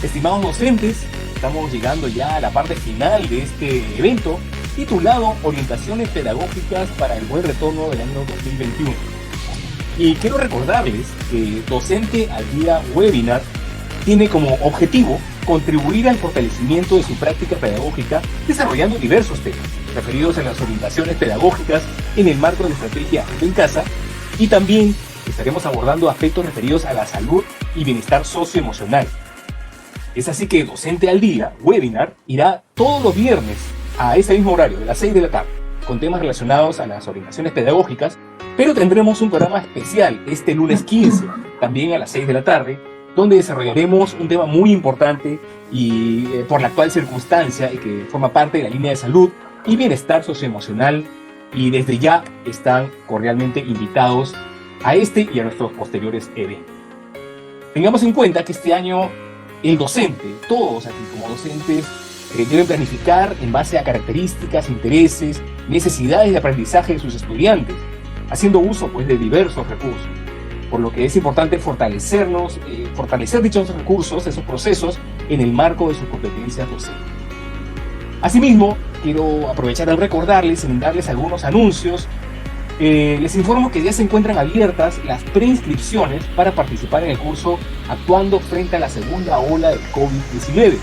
Estimados docentes, estamos llegando ya a la parte final de este evento titulado Orientaciones Pedagógicas para el Buen Retorno del año 2021. Y quiero recordarles que Docente al Día Webinar tiene como objetivo contribuir al fortalecimiento de su práctica pedagógica desarrollando diversos temas referidos a las orientaciones pedagógicas en el marco de la estrategia en casa, y también estaremos abordando aspectos referidos a la salud y bienestar socioemocional. Es así que Docente al Día Webinar irá todos los viernes a ese mismo horario, de las 6 de la tarde, con temas relacionados a las orientaciones pedagógicas, pero tendremos un programa especial este lunes 15, también a las 6 de la tarde, donde desarrollaremos un tema muy importante y por la actual circunstancia y que forma parte de la línea de salud y bienestar socioemocional, y desde ya están cordialmente invitados a este y a nuestros posteriores eventos. Tengamos en cuenta que este año el docente, todos aquí como docentes, deben planificar en base a características, intereses, necesidades de aprendizaje de sus estudiantes, haciendo uso pues de diversos recursos, por lo que es importante fortalecer dichos recursos, esos procesos, en el marco de sus competencias docentes. Asimismo, quiero aprovechar al recordarles, en darles algunos anuncios. Les informo que ya se encuentran abiertas las preinscripciones para participar en el curso Actuando frente a la segunda ola del COVID-19,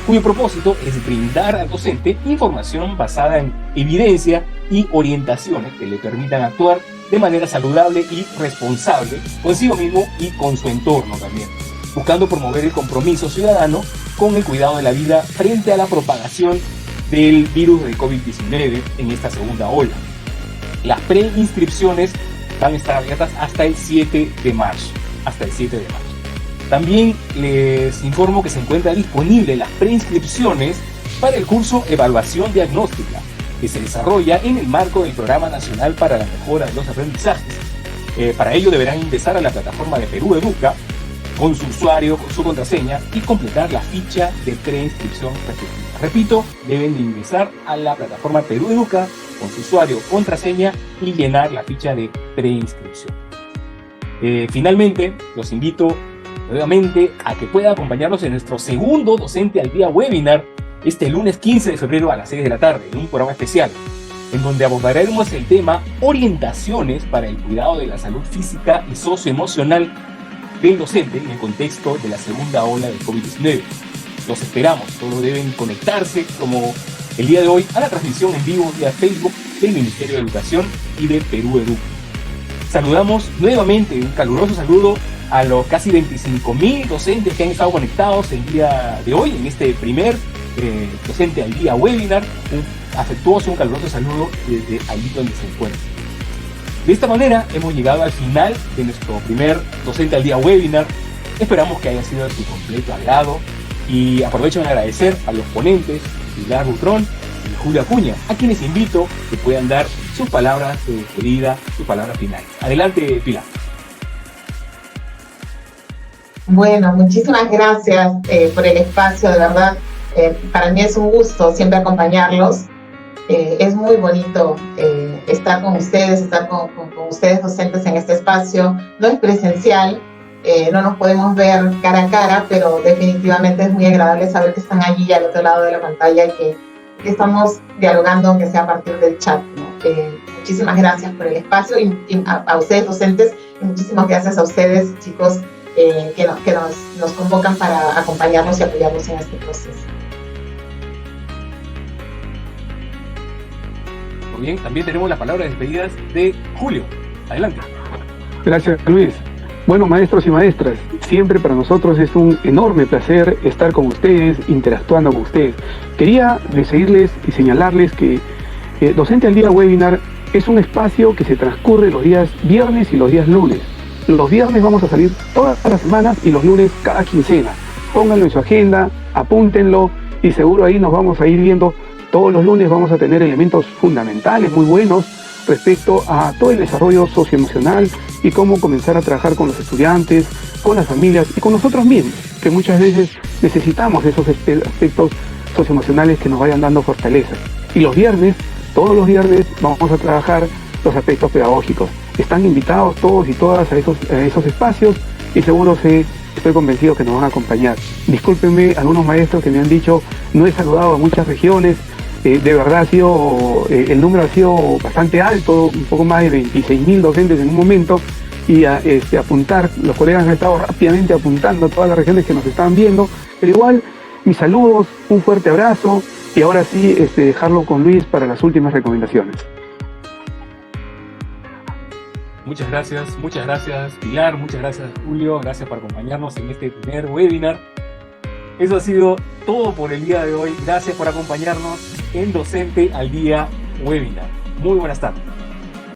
cuyo propósito es brindar al docente información basada en evidencia y orientaciones que le permitan actuar de manera saludable y responsable consigo mismo y con su entorno también, buscando promover el compromiso ciudadano con el cuidado de la vida frente a la propagación del virus del COVID-19 en esta segunda ola. Las preinscripciones van a estar abiertas hasta el 7 de marzo. También les informo que se encuentra disponible las preinscripciones para el curso Evaluación Diagnóstica, que se desarrolla en el marco del Programa Nacional para la Mejora de los Aprendizajes. Para ello deberán ingresar a la plataforma de Perú Educa con su usuario, con su contraseña, y completar la ficha de preinscripción respectiva. Repito, deben de ingresar a la plataforma Perú Educa con su usuario, contraseña, y llenar la ficha de preinscripción. Finalmente, los invito nuevamente a que puedan acompañarnos en nuestro segundo Docente al Día webinar este lunes 15 de febrero a las 6 de la tarde, en un programa especial, en donde abordaremos el tema orientaciones para el cuidado de la salud física y socioemocional del docente en el contexto de la segunda ola del COVID-19. Los esperamos, todos deben conectarse como el día de hoy a la transmisión en vivo vía Facebook del Ministerio de Educación y de Perú Educa. Saludamos nuevamente, un caluroso saludo a los casi 25.000 docentes que han estado conectados el día de hoy en este primer Docente al Día webinar. Un afectuoso, un caluroso saludo desde allí donde se encuentra. De esta manera hemos llegado al final de nuestro primer Docente al Día webinar. Esperamos que haya sido de su completo agrado y aprovecho en agradecer a los ponentes Pilar Butrón y Julio Acuña, a quienes invito que puedan dar sus palabras de despedida, sus palabras finales. Adelante, Pilar. Bueno, muchísimas gracias por el espacio, de verdad. Para mí es un gusto siempre acompañarlos. Es muy bonito estar con ustedes, estar con ustedes docentes en este espacio. No es presencial, no nos podemos ver cara a cara, pero definitivamente es muy agradable saber que están allí al otro lado de la pantalla y que estamos dialogando, aunque sea a partir del chat, ¿no? Muchísimas gracias por el espacio y a ustedes docentes, y muchísimas gracias a ustedes chicos que nos convocan para acompañarnos y apoyarnos en este proceso. Muy bien, también tenemos la palabra de despedidas de Julio. Adelante. Gracias, Luis. Bueno, maestros y maestras, siempre para nosotros es un enorme placer estar con ustedes, interactuando con ustedes. Quería seguirles y señalarles que Docente al Día webinar es un espacio que se transcurre los días viernes y los días lunes. Los viernes vamos a salir todas las semanas y los lunes cada quincena. Pónganlo en su agenda, apúntenlo y seguro ahí nos vamos a ir viendo. Todos los lunes vamos a tener elementos fundamentales, muy buenos, respecto a todo el desarrollo socioemocional y cómo comenzar a trabajar con los estudiantes, con las familias y con nosotros mismos, que muchas veces necesitamos esos aspectos socioemocionales que nos vayan dando fortaleza. Y los viernes, todos los viernes, vamos a trabajar los aspectos pedagógicos. Están invitados todos y todas a esos espacios y seguro estoy convencido que nos van a acompañar. Discúlpenme, algunos maestros que me han dicho, no he saludado a muchas regiones. De verdad el número ha sido bastante alto, un poco más de 26.000 docentes en un momento, y apuntar, los colegas han estado rápidamente apuntando a todas las regiones que nos estaban viendo, pero igual, mis saludos, un fuerte abrazo, y ahora sí dejarlo con Luis para las últimas recomendaciones. Muchas gracias Pilar, muchas gracias Julio, gracias por acompañarnos en este primer webinar. Eso ha sido todo por el día de hoy. Gracias por acompañarnos en Docente al Día webinar. Muy buenas tardes.